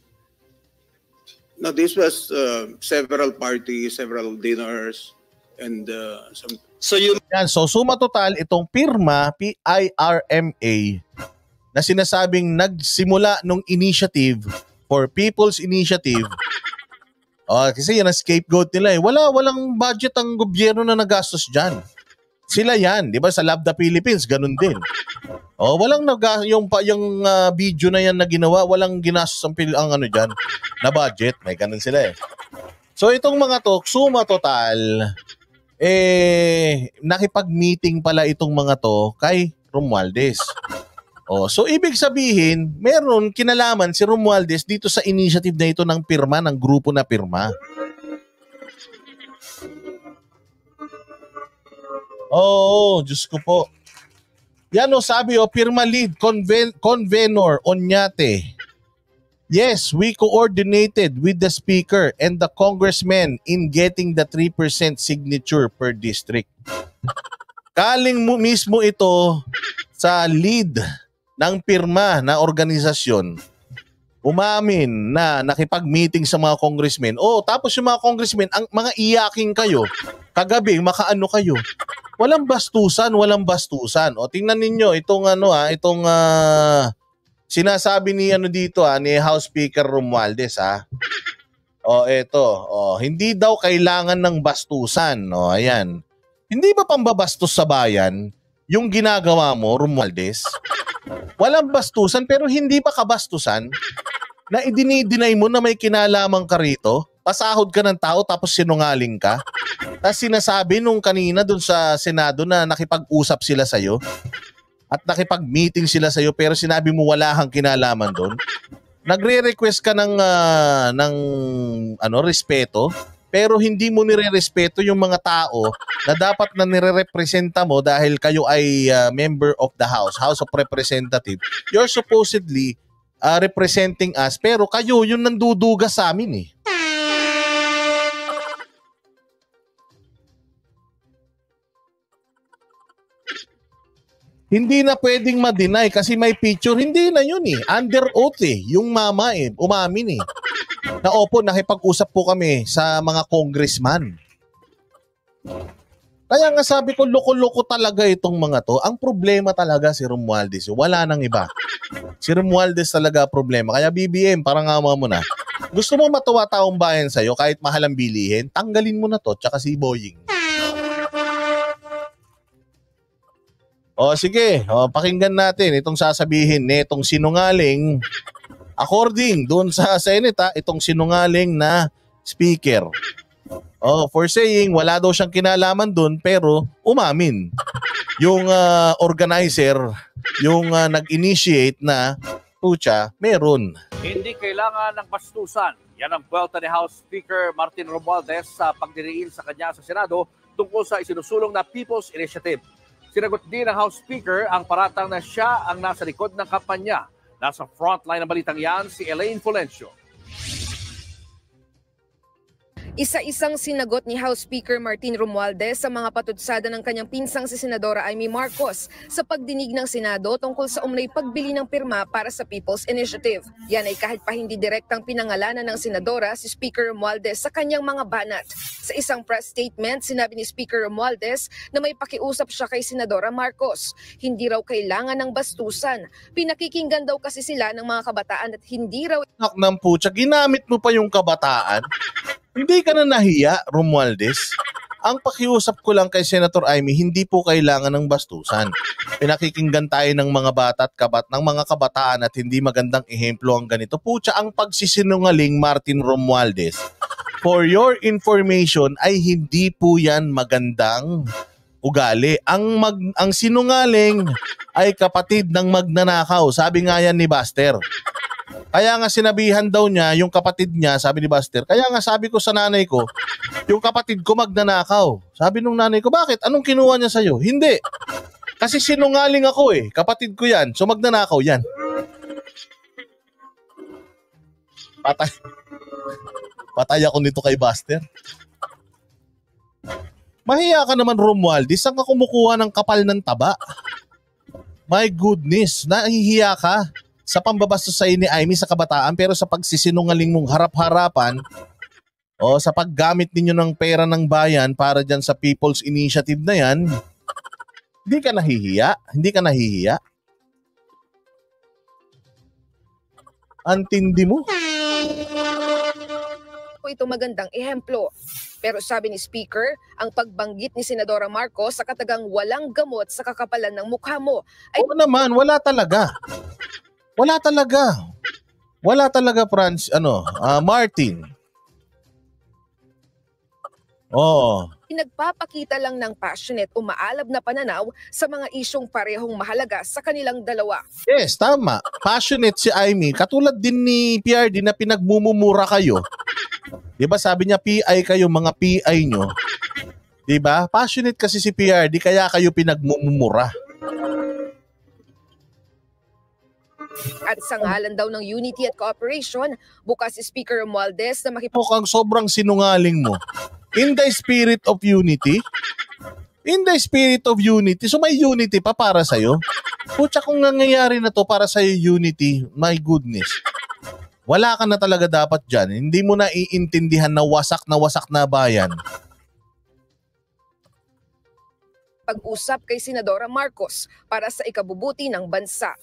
No, this was several parties, several dinners, and So you... Yan, so suma total, itong PIRMA, PIRMA, na sinasabing nagsimula nung initiative for People's Initiative. Kasi yan ang scapegoat nila eh. Walang budget ang gobyerno na nagastos dyan. Sila yan, di ba? Sa Love the Philippines, ganun din. Walang yung video na yan na ginawa, walang ginastos ang ano dyan, na budget. May ganun sila eh. So itong mga to, suma total, nakipag-meeting pala itong mga to kay Romualdez. So ibig sabihin, meron kinalaman si Romualdez dito sa initiative na ito ng PIRMA, ng grupo na PIRMA. Diyos ko po. Yan sabi PIRMA lead, Convenor Oñate. Yes, we coordinated with the speaker and the congressman in getting the 3% signature per district. Kaling mo mismo ito sa lead ng PIRMA na organisasyon. Umamin na nakipag-meeting sa mga congressmen. Tapos yung mga congressmen, ang mga iyaking kayo, kagabi, makaano kayo. Walang bastusan. Tingnan ninyo itong sinasabi ni dito ni House Speaker Romualdez hindi daw kailangan ng bastusan. Ayan. Hindi ba pambabastos sa bayan yung ginagawa mo, Romualdez? Walang bastusan pero hindi pa kabastusan na idinideny mo na may kinalaman ka rito, pasahod ka ng tao tapos sinungaling ka. Tapos sinasabi nung kanina dun sa Senado na nakipag-usap sila sa'yo at nakipag-meeting sila sa'yo pero sinabi mo wala kang kinalaman dun. Nagre-request ka ng respeto pero hindi mo nire-respeto yung mga tao na dapat na nire-representa mo dahil kayo ay member of the House of Representatives. You're supposedly representing us pero kayo yung nanduduga sa amin eh. Hindi na pwedeng ma-deny kasi may picture. Hindi na yun eh. Under oath eh. Yung mama umamin eh. Na nakipag-usap po kami sa mga congressman. Kaya nga sabi ko, loko-loko talaga itong mga to. Ang problema talaga si Romualdez. Wala nang iba. Si Romualdez talaga problema. Kaya BBM, parang ama mo na. Gusto mo matuwa taong bayan sa'yo kahit mahal ang bilihin, tanggalin mo na to, tsaka si Boying. Sige, pakinggan natin itong sasabihin nitong sinungaling according doon sa Senate itong sinungaling na speaker. For saying wala daw siyang kinalaman doon pero umamin. Yung organizer, yung nag-initiate na meron. Hindi kailangan ng bastusan. Yan ang buwelta ni House Speaker Martin Romualdez sa pagdiriin sa kanya sa Senado tungkol sa isinusulong na People's Initiative. Sinagot din ng House Speaker ang paratang na siya ang nasa likod ng kampanya. Nasa frontline ng balitang yan si Elaine Fulencio. Isa-isang sinagot ni House Speaker Martin Romualdez sa mga patutsada ng kanyang pinsang si Senadora Amy Marcos sa pagdinig ng Senado tungkol sa umnoy pagbili ng pirma para sa People's Initiative. Yan ay kahit pa hindi direktang pinangalanan ng Senadora si Speaker Romualdez sa kanyang mga banat. Sa isang press statement, sinabi ni Speaker Romualdez na may pakiusap siya kay Senadora Marcos. Hindi raw kailangan ng bastusan. Pinakikinggan daw kasi sila ng mga kabataan at hindi raw... Ginamit mo pa yung kabataan? Hindi ka na nahiya, Romualdez. Ang pakiusap ko lang kay Senator Amy, hindi po kailangan ng bastusan. Pinakikinggan tayo ng mga bata at ng mga kabataan at hindi magandang ehemplo ang ganito. Ang pagsisinungaling Martin Romualdez. For your information ay hindi po yan magandang ugali. Ang sinungaling ay kapatid ng magnanakaw. Sabi nga yan ni Buster. Kaya nga sinabihan daw niya, yung kapatid niya, sabi ni Buster, kaya nga sabi ko sa nanay ko, yung kapatid ko magnanakaw. Sabi nung nanay ko, bakit? Anong kinuha niya sa'yo? Hindi. Kasi sinungaling ako kapatid ko yan, so magnanakaw yan. Patay ako nito kay Buster. Mahiya ka naman, Romualdez, saan ka kumukuha ng kapal ng taba? My goodness, nahihiya ka sa pambabastos sa ni Amy sa kabataan pero sa pagsisinungaling mong harap-harapan O sa paggamit ninyo ng pera ng bayan para dyan sa People's Initiative na yan, hindi ka nahihiya? Hindi ka nahihiya? Antindi mo? Ito magandang ehemplo. Pero sabi ni Speaker, ang pagbanggit ni Senadora Marcos sa katagang walang gamot sa kakapalan ng mukha mo ay... Oo naman, wala talaga. Wala talaga. Wala talaga, Martin. Oo. Pinagpapakita lang ng passionate o maalab na pananaw sa mga isyong parehong mahalaga sa kanilang dalawa. Yes, tama. Passionate si Amy. Katulad din ni PRD na pinagmumumura kayo. Diba sabi niya PI kayo, mga PI nyo. Diba? Passionate kasi si PRD kaya kayo pinagmumura. At sa ngalan daw ng unity at cooperation, bukas si Speaker Romualdez na Mukhang sobrang sinungaling mo. In the spirit of unity? In the spirit of unity? So may unity pa para sa'yo? Pucha, kung nangyayari na to para sa'yo unity, my goodness. Wala ka na talaga dapat dyan. Hindi mo na iintindihan na wasak na bayan. Pag-usap kay Senadora Marcos para sa ikabubuti ng bansa.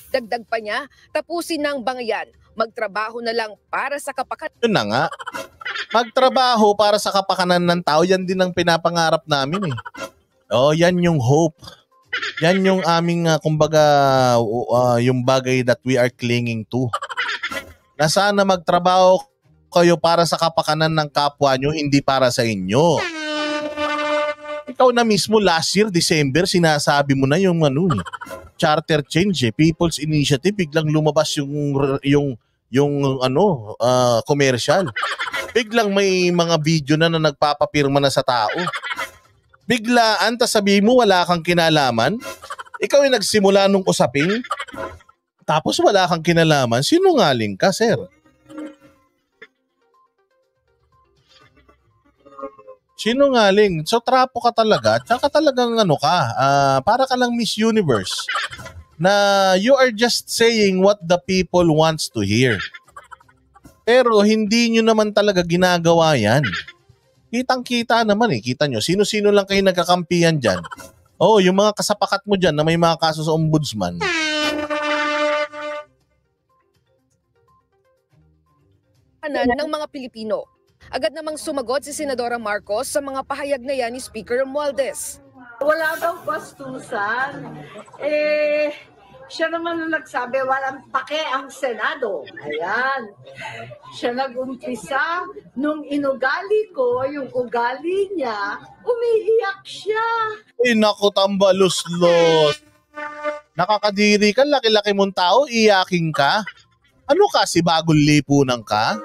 Dagdag pa niya, tapusin ng bangayan, magtrabaho na lang para sa kapakanan. Yun na nga. Magtrabaho para sa kapakanan ng tao, yan din ang pinapangarap namin eh. Oh, yan yung hope. Yan yung aming, yung bagay that we are clinging to. Na sana magtrabaho kayo para sa kapakanan ng kapwa nyo, hindi para sa inyo. Ikaw na mismo last year, December, sinasabi mo na yung charter change eh. People's Initiative, biglang lumabas yung commercial. Biglang may mga video na nagpapapirma na sa tao. Biglaan, tas sabihin mo wala kang kinalaman. Ikaw yung nagsimula nung usapin. Tapos wala kang kinalaman. Sinungaling ka, sir. Sinungaling. So trapo ka talaga. Tsaka talagang para ka lang Miss Universe. Na you are just saying what the people wants to hear. Pero hindi nyo naman talaga ginagawa yan. Kitang-kita naman eh. Kita nyo, sino-sino lang kayo nagkakampihan dyan. Oh, yung mga kasapakat mo dyan na may mga kaso sa ombudsman. Ng mga Pilipino. Agad namang sumagot si Senadora Marcos sa mga pahayag na yan ni Speaker Romualdez. Wala daw bastusan. Siya naman ang nagsabi, walang pake ang Senado. Ayan. Siya nag-umpisa, nung inugali ko, yung ugali niya, umiiyak siya. Ay, naku, tambalos-los. Nakakadiri ka, laki-laki mong tao, iyaking ka. Ano ka, si bagong lipunan ka?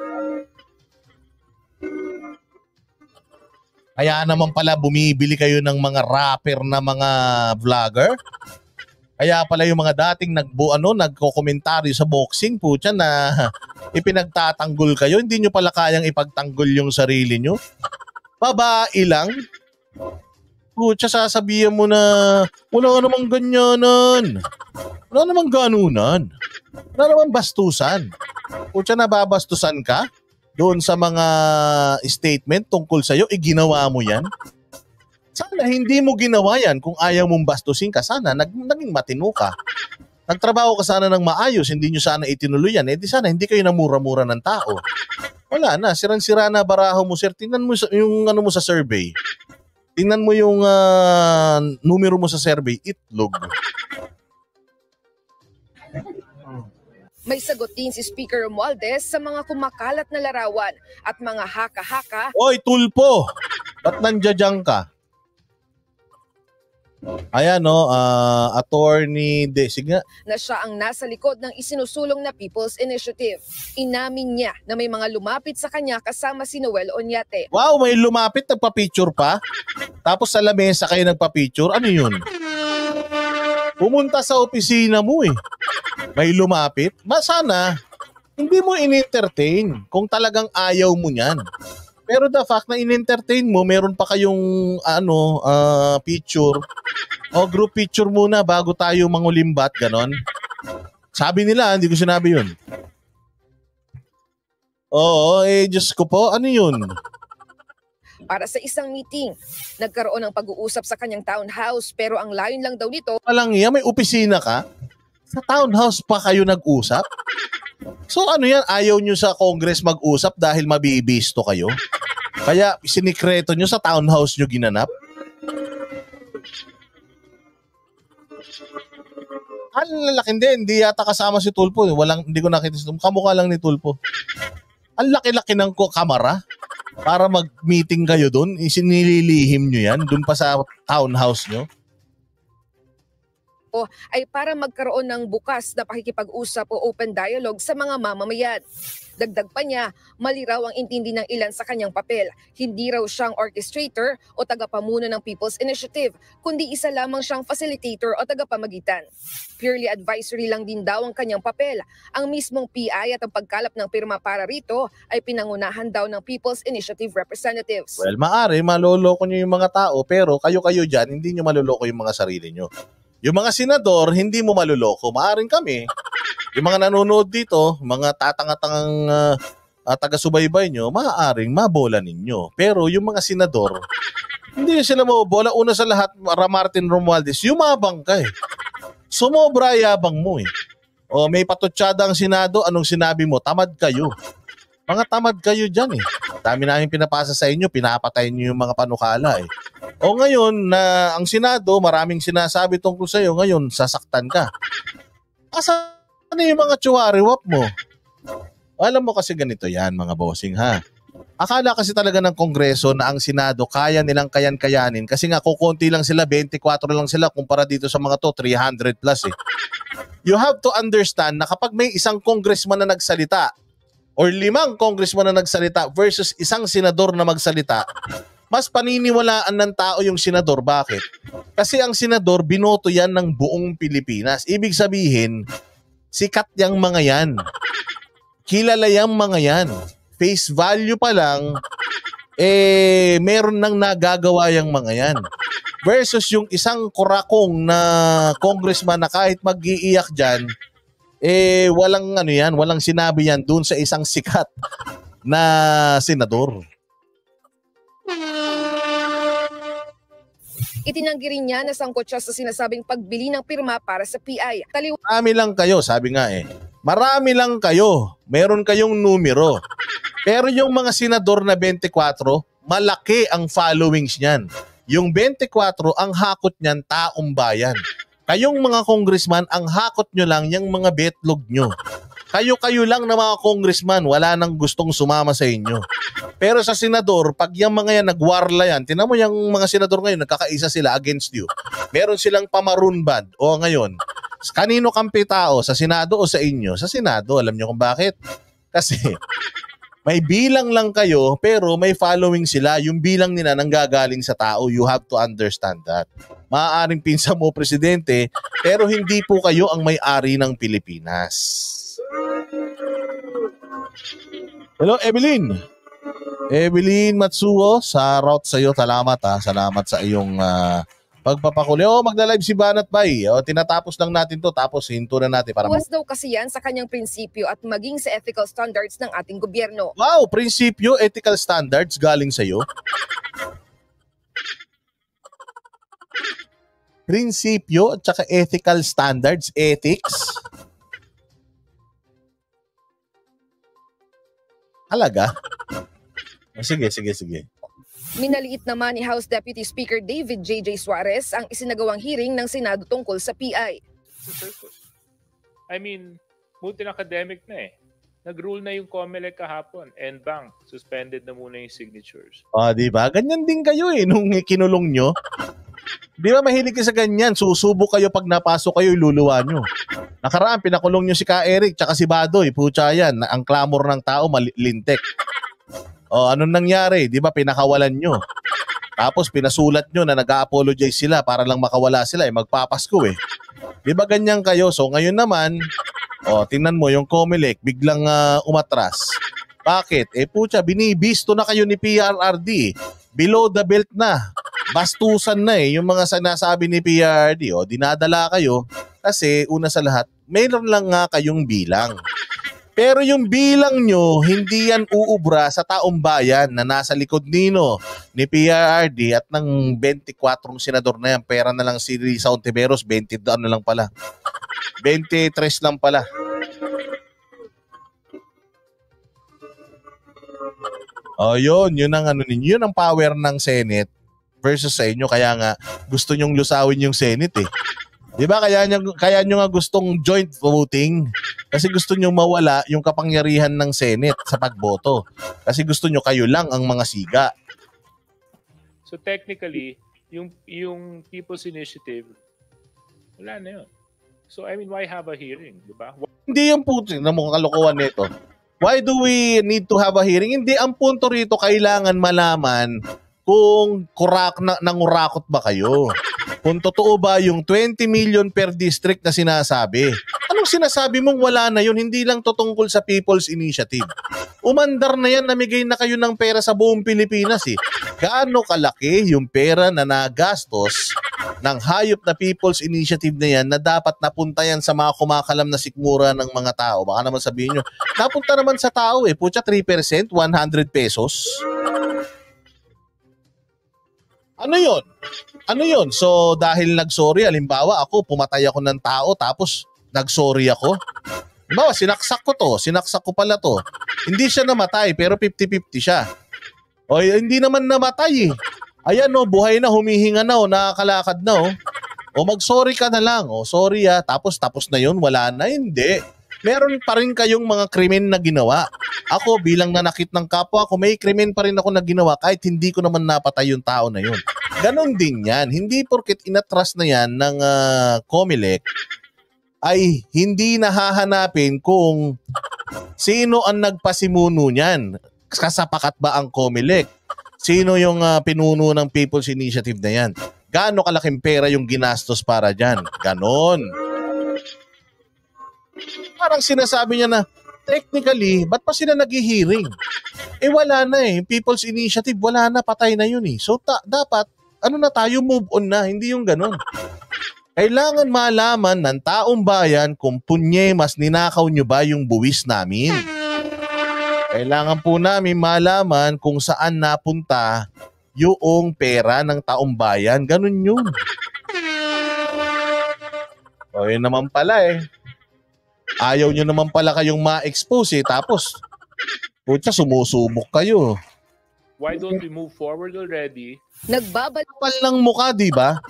Kaya naman pala bumibili kayo ng mga rapper na mga vlogger. Kaya pala yung mga dating nagko-komentaryo sa boxing, putya na ipinagtatanggol kayo. Hindi nyo pala kayang ipagtanggol yung sarili nyo. Babae lang. Putya, sasabihin mo na wala namang ganyanan. Wala namang ganunan. Wala namang bastusan. Putya, nababastusan ka doon sa mga statement tungkol sa'yo, ginawa mo yan. Sana hindi mo ginawa yan kung ayaw mong bastusin ka. Sana naging matino ka. Nagtrabaho ka sana ng maayos, hindi nyo sana itinuloy yan. Di sana hindi kayo namura-mura ng tao. Wala na, sirang-sira na baraho mo, sir. Tingnan mo yung mo sa survey. Tingnan mo yung numero mo sa survey, itlog. May sagot din si Speaker Romualdez sa mga kumakalat na larawan at mga haka-haka. Oy, tulpo! Ba't nandiyan ka? Ayan attorney Designate na siya ang nasa likod ng isinusulong na People's Initiative. Inamin niya na may mga lumapit sa kanya kasama si Noel Oñate. Wow, may lumapit, nagpa-picture pa? Tapos sa lamesa kayo nagpa-picture? Ano yun? Pumunta sa opisina mo eh. May lumapit? Sana hindi mo in-entertain kung talagang ayaw mo niyan. Pero the fact na in-entertain mo, meron pa kayong picture o group picture muna bago tayo mangulimbat, ganon. Sabi nila, hindi ko sinabi yun. Oo, Diyos ko po, ano yun? Para sa isang meeting, nagkaroon ng pag-uusap sa kanyang townhouse pero ang layon lang daw nito. Walang iya, may opisina ka? Sa townhouse pa kayo nag-usap? So ano yan, ayaw nyo sa Congress mag-usap dahil mabibisto kayo? Kaya sinikreto nyo sa townhouse nyo ginanap? Ang lalaki, hindi yata kasama si Tulfo. Hindi ko nakita si Tulfo. Kamukha lang ni Tulfo. Ang laki-laki ng kamera para mag-meeting kayo doon. Isinililihim nyo yan doon pa sa townhouse nyo. Ay para magkaroon ng bukas na pakikipag-usap o open dialogue sa mga mamamayan. Dagdag pa niya, mali raw ang intindi ng ilan sa kanyang papel. Hindi raw siyang orchestrator o tagapamuno ng People's Initiative, kundi isa lamang siyang facilitator o tagapamagitan. Purely advisory lang din daw ang kanyang papel. Ang mismong PI at ang pagkalap ng pirma para rito ay pinangunahan daw ng People's Initiative representatives. Well, maari maloloko nyo yung mga tao pero kayo dyan, hindi nyo maloloko yung mga sarili nyo. Yung mga senador, hindi mo maluloko. Maaring kami, yung mga nanonood dito, mga tatangatangang taga-subaybay nyo, maaaring mabola ninyo. Pero yung mga senador, hindi sila mabola. Una sa lahat, Martin Romualdez, yumabang ka eh. Sumobra yabang mo eh. O may patutsyada ang Senado, anong sinabi mo? Tamad kayo. Mga tamad kayo dyan eh. Dami namin pinapasa sa inyo, pinapatay nyo yung mga panukala eh. O ngayon na ang Senado, maraming sinasabi tungkol sa iyo, ngayon sasaktan ka. Asan yung mga tsuwariwap mo? Alam mo kasi ganito yan mga bossing ha. Akala kasi talaga ng Kongreso na ang Senado kaya nilang kayanin kasi nga kukunti lang sila, 24 lang sila kumpara dito sa mga to, 300 plus eh. You have to understand na kapag may isang congressman na nagsalita or 5 congressman na nagsalita versus isang senador na magsalita, mas paniniwalaan ng tao yung senador. Bakit? Kasi ang senador, binoto yan ng buong Pilipinas. Ibig sabihin, sikat yang mga yan. Kilala yang mga yan. Face value pa lang, meron nang nagagawa yung mga yan. Versus yung isang kurakong na congressman na kahit mag-iiyak dyan, walang sinabi yan dun sa isang sikat na senador. Itinanggi rin niya na sangkot siya sa sinasabing pagbili ng pirma para sa PI. Marami lang kayo, sabi nga marami lang kayo. Meron kayong numero. Pero yung mga senador na 24, malaki ang followings niyan. Yung 24, ang hakot niyan, taong bayan. Kayong mga congressman, ang hakot nyo lang yung mga betlog nyo. Kayo lang na mga congressman, wala nang gustong sumama sa inyo. Pero sa senador, pag yung mga yan nagwarla yan, tinan mo yung mga senador ngayon, nagkakaisa sila against you. Meron silang pamaroon band. O ngayon, kanino kampi tao? Sa Senado o sa inyo? Sa Senado. Alam nyo kung bakit? Kasi may bilang lang kayo, pero may following sila. Yung bilang nila nanggagaling sa tao. You have to understand that. Maaaring pinsa mo, Presidente, pero hindi po kayo ang may-ari ng Pilipinas. Hello, Evelyn. Evelyn Matsuo, sa route sa iyo, salamat ha. Salamat sa iyong pagpapakuli. Magla-live si Banat Bay. Tinatapos lang natin to, tapos hinto na natin. Buwas daw kasi yan sa kanyang prinsipyo at maging sa ethical standards ng ating gobyerno. Wow, prinsipyo, ethical standards galing sa iyo. Prinsipyo at saka ethical standards, ethics. Alaga? Sige. Minaliit naman ni House Deputy Speaker David J.J. Suarez ang isinagawang hearing ng Senado tungkol sa PI. I mean, buti na academic na Nag-rule na yung COMELEC kahapon. NBank, suspended na muna yung signatures. Diba? Ganyan din kayo nung kinulong nyo. Di ba mahilig kayo sa ganyan? Susubo kayo pag napasok kayo, iluluwa nyo. Nakaraan, pinakulong nyo si Ka Eric tsaka si Badoy. Pucha yan. Ang clamor ng tao, malintek. Anong nangyari? Di ba pinakawalan nyo? Tapos pinasulat nyo na nag-a-apologize sila para lang makawala sila. Magpapasko Di ba ganyan kayo? So ngayon naman, tingnan mo yung COMELEC, biglang umatras. Bakit? Pucha, binibisto na kayo ni PRRD. Below the belt na. Bastusan na yung mga sinasabi ni PRRD. Dinadala kayo kasi una sa lahat, mayroon lang nga kayong bilang. Pero yung bilang nyo, hindi yan uubra sa taong bayan na nasa likod nino ni PRRD at ng 24 senador na yan. Pera na lang si Risa Ontiveros, 20 ano lang pala. 23 lang pala. Yun ang ano ninyo, yun ang power ng Senate versus sa inyo. Kaya nga gusto nyong lusawin yung Senate eh. 'Di ba? Kaya nyo nga gustong joint voting kasi gusto nyo mawala yung kapangyarihan ng Senate sa pagboto. Kasi gusto nyo kayo lang ang mga siga. So technically, yung People's Initiative, wala na yun. So I mean, why have a hearing, di ba? Hindi yung puto na mukhang kalokohan nito. Why do we need to have a hearing? Hindi, ang punto rito, kailangan malaman kung nangurakot ba kayo. Kung totoo ba yung 20 million per district na sinasabi. Anong sinasabi mong wala na yun? Hindi lang totungkol sa People's Initiative. Umandar na yan, namigay na kayo ng pera sa buong Pilipinas eh. Gaano kalaki yung pera na nagastos ng hayop na People's Initiative na yan na dapat napunta yan sa mga kumakalam na sikmura ng mga tao. Baka naman sabihin nyo, napunta naman sa tao eh. Putya 3%, 100 pesos. Ano yun? Ano yun? So dahil nagsorry, halimbawa ako, pumatay ako ng tao tapos nagsorry ako. Halimbawa, sinaksak ko pala to. Hindi siya namatay pero 50-50 siya. O hindi naman namatay eh. Ayan o, buhay na, humihinga na o, nakakalakad na o. O mag-sorry ka na lang. O sorry tapos na yun, wala na. Hindi. Meron pa rin kayong mga krimen na ginawa. Ako bilang nanakit ng kapwa ko, may krimen pa rin ako na ginawa kahit hindi ko naman napatay yung tao na yun. Ganon din yan. Hindi porket inatras na yan ng COMELEC ay hindi nahahanapin kung sino ang nagpasimuno niyan. Kasapakat ba ang COMELEC? Sino yung pinuno ng People's Initiative na yan? Gaano kalaking pera yung ginastos para dyan? Ganon. Parang sinasabi niya na, technically, ba't pa sila nag-hearing? Eh wala na eh. People's Initiative, wala na, patay na yun eh. So dapat, ano na tayo, move on na, hindi yung ganun. Kailangan malaman ng taong bayan kung punyemas ninakaw nyo ba yung buwis namin. Kailangan po namin malaman kung saan napunta yung pera ng taong bayan. Ganun yun. O yun naman pala eh. Ayaw nyo naman pala kayong ma-expose eh. Tapos, putya, sumusubok kayo. Why don't we move forward already? Nagbabal ng mukha, di ba?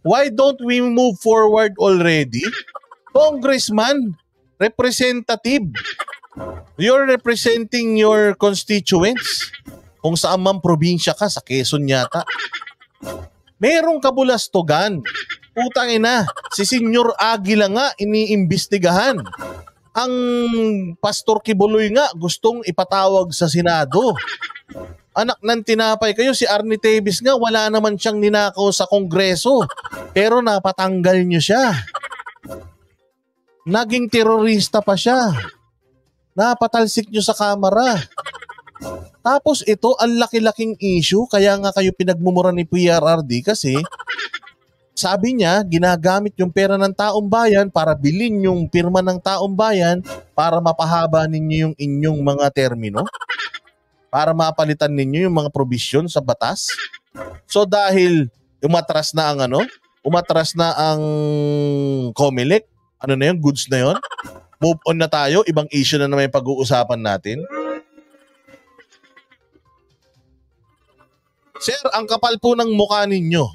Why don't we move forward already? Congressman, representative, you're representing your constituents. Kung saan man probinsya ka, sa Quezon yata. Merong kabulastugan. Putang ina, si Senyor Aguila nga iniimbestigahan. Ang Pastor Kibuloy nga gustong ipatawag sa Senado. Anak ng tinapay kayo, si Arnie Teves nga wala naman siyang ninakaw sa Kongreso. Pero napatanggal niyo siya. Naging terorista pa siya. Napatalsik niyo sa kamera. Tapos ito, ang laki-laking issue, kaya nga kayo pinagmumura ni PRRD kasi sabi niya, ginagamit yung pera ng taong bayan para bilhin yung pirma ng taong bayan para mapahaba ninyo yung inyong mga termino, para mapalitan ninyo yung mga provision sa batas. So dahil umatras na ang COMELEC, ano na yun, goods na yun, move on na tayo, ibang issue na naman yung pag-uusapan natin. Sir, ang kapal po ng mukha ninyo.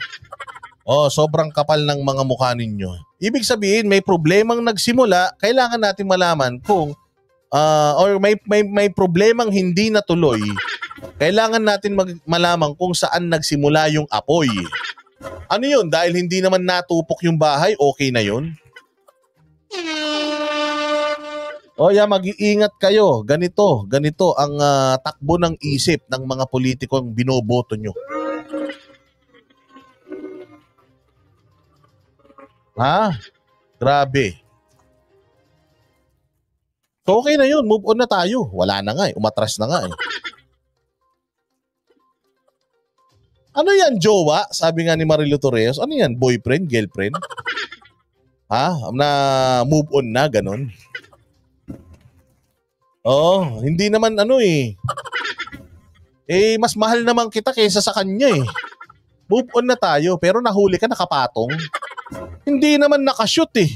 Sobrang kapal ng mga mukha ninyo. Ibig sabihin, may problemang nagsimula, kailangan natin malaman kung or may problemang hindi natuloy, kailangan natin malaman kung saan nagsimula yung apoy. Ano yun? Dahil hindi naman natupok yung bahay, okay na yun? Mag-iingat kayo. Ganito ang takbo ng isip ng mga politikong binoboto nyo. Ha? Grabe. So okay na yun, move on na tayo. Wala na nga eh, umatras na nga eh. Ano yan, jowa? Sabi nga ni Marilo Torres, ano yan, boyfriend, girlfriend? Ha? Na move on na, ganun? Oo, hindi naman mas mahal naman kita kaysa sa kanya eh. Move on na tayo, pero nahuli ka nakapatong. Hindi naman nakashoot eh.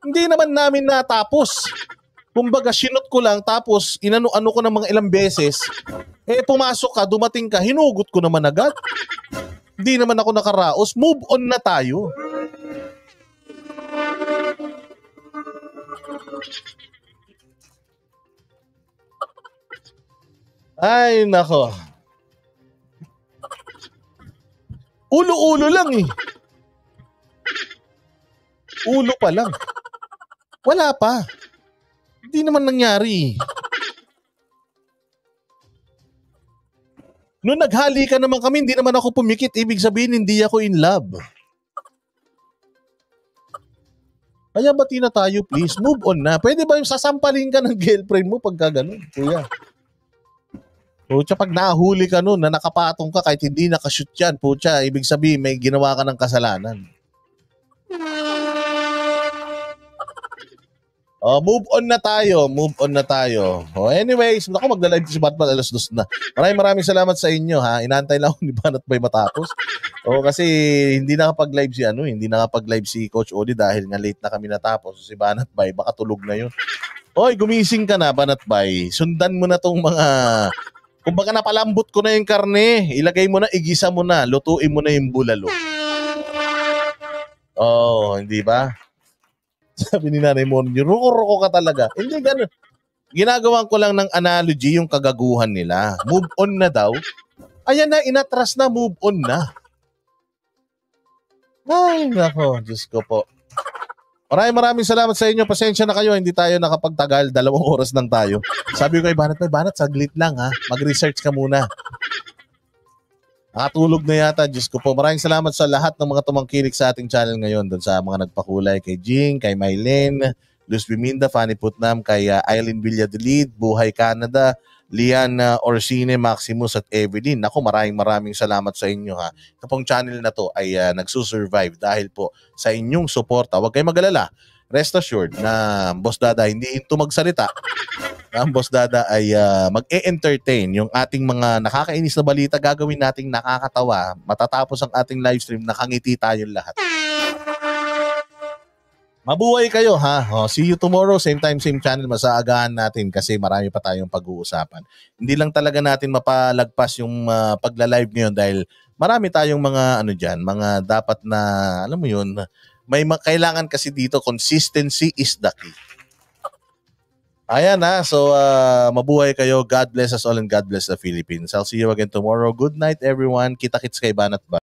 Hindi naman namin natapos. Kumbaga, sinot ko lang tapos inano-ano ko ng mga ilang beses. Pumasok ka, dumating ka, hinugot ko naman agad. Hindi naman ako nakaraos. Move on na tayo. Ay, nako. Ulo-ulo lang eh. Ulo pa lang. Wala pa. Hindi naman nangyari. Noong naghalikan naman kami, hindi naman ako pumikit. Ibig sabihin, hindi ako in love. Kaya bati na tayo, please. Move on na. Pwede ba yung sasampalin ka ng girlfriend mo pagka ganun, kuya? Pucha, pag nahuli ka nun na nakapatong ka kahit hindi nakashoot yan, pucha, ibig sabihin may ginawa ka ng kasalanan. Move on na tayo. Move on na tayo. Anyways, ako magla-live si Batman alas 2 na. Maraming salamat sa inyo ha. Inaantay lang ako ni Banat Bay matapos. Kasi hindi nakapag-live hindi nakapag-live si Coach Odi dahil nga late na kami natapos. Si Banat Bay baka tulog na yun. Gumising ka na Banat Bay. Sundan mo na tong mga kumbaga napalambot ko na yung karne. Ilagay mo na, igisa mo na, lutuin mo na yung bulalo. Hindi ba? Sabi ni Nanay Mon, ruko-ruko ka talaga. Hindi ganun. Ginagawan ko lang ng analogy yung kagaguhan nila. Move on na daw. Ayan na, inatras na, move on na. Ay, nako, Diyos ko po. Maraming salamat sa inyo. Pasensya na kayo, hindi tayo nakapagtagal. 2 oras lang tayo. Sabi ko kay Banat, saglit lang ha. Mag-research ka muna. Nakatulog na yata, Diyos ko po. Maraming salamat sa lahat ng mga tumangkilik sa ating channel ngayon. Doon sa mga nagpakulay kay Jing, kay Mylene, Luz Biminda, Fanny Putnam, kay Eileen Villadolid, Buhay Canada, Lian Orsine, Maximus at Evelyn. Naku, maraming salamat sa inyo ha. Ito pong channel na to ay nagsusurvive dahil po sa inyong suporta. Huwag kayong mag-alala. Rest assured na Boss Dada hindi ito magsalita. Ang Boss Dada ay mag-e-entertain yung ating mga nakakainis na balita. Gagawin nating nakakatawa. Matatapos ang ating live stream, nakangiti tayong lahat. Mabuhay kayo ha. See you tomorrow, same time, same channel. Masaagahan natin kasi marami pa tayong pag-uusapan. Hindi lang talaga natin mapalagpas yung pagla-live ngayon dahil marami tayong mga mga dapat na, alam mo yun, may kailangan kasi dito, consistency is the key. Ayan na. So, mabuhay kayo. God bless us all and God bless the Philippines. I'll see you again tomorrow. Good night everyone. Kita-kits kay Banat Bay.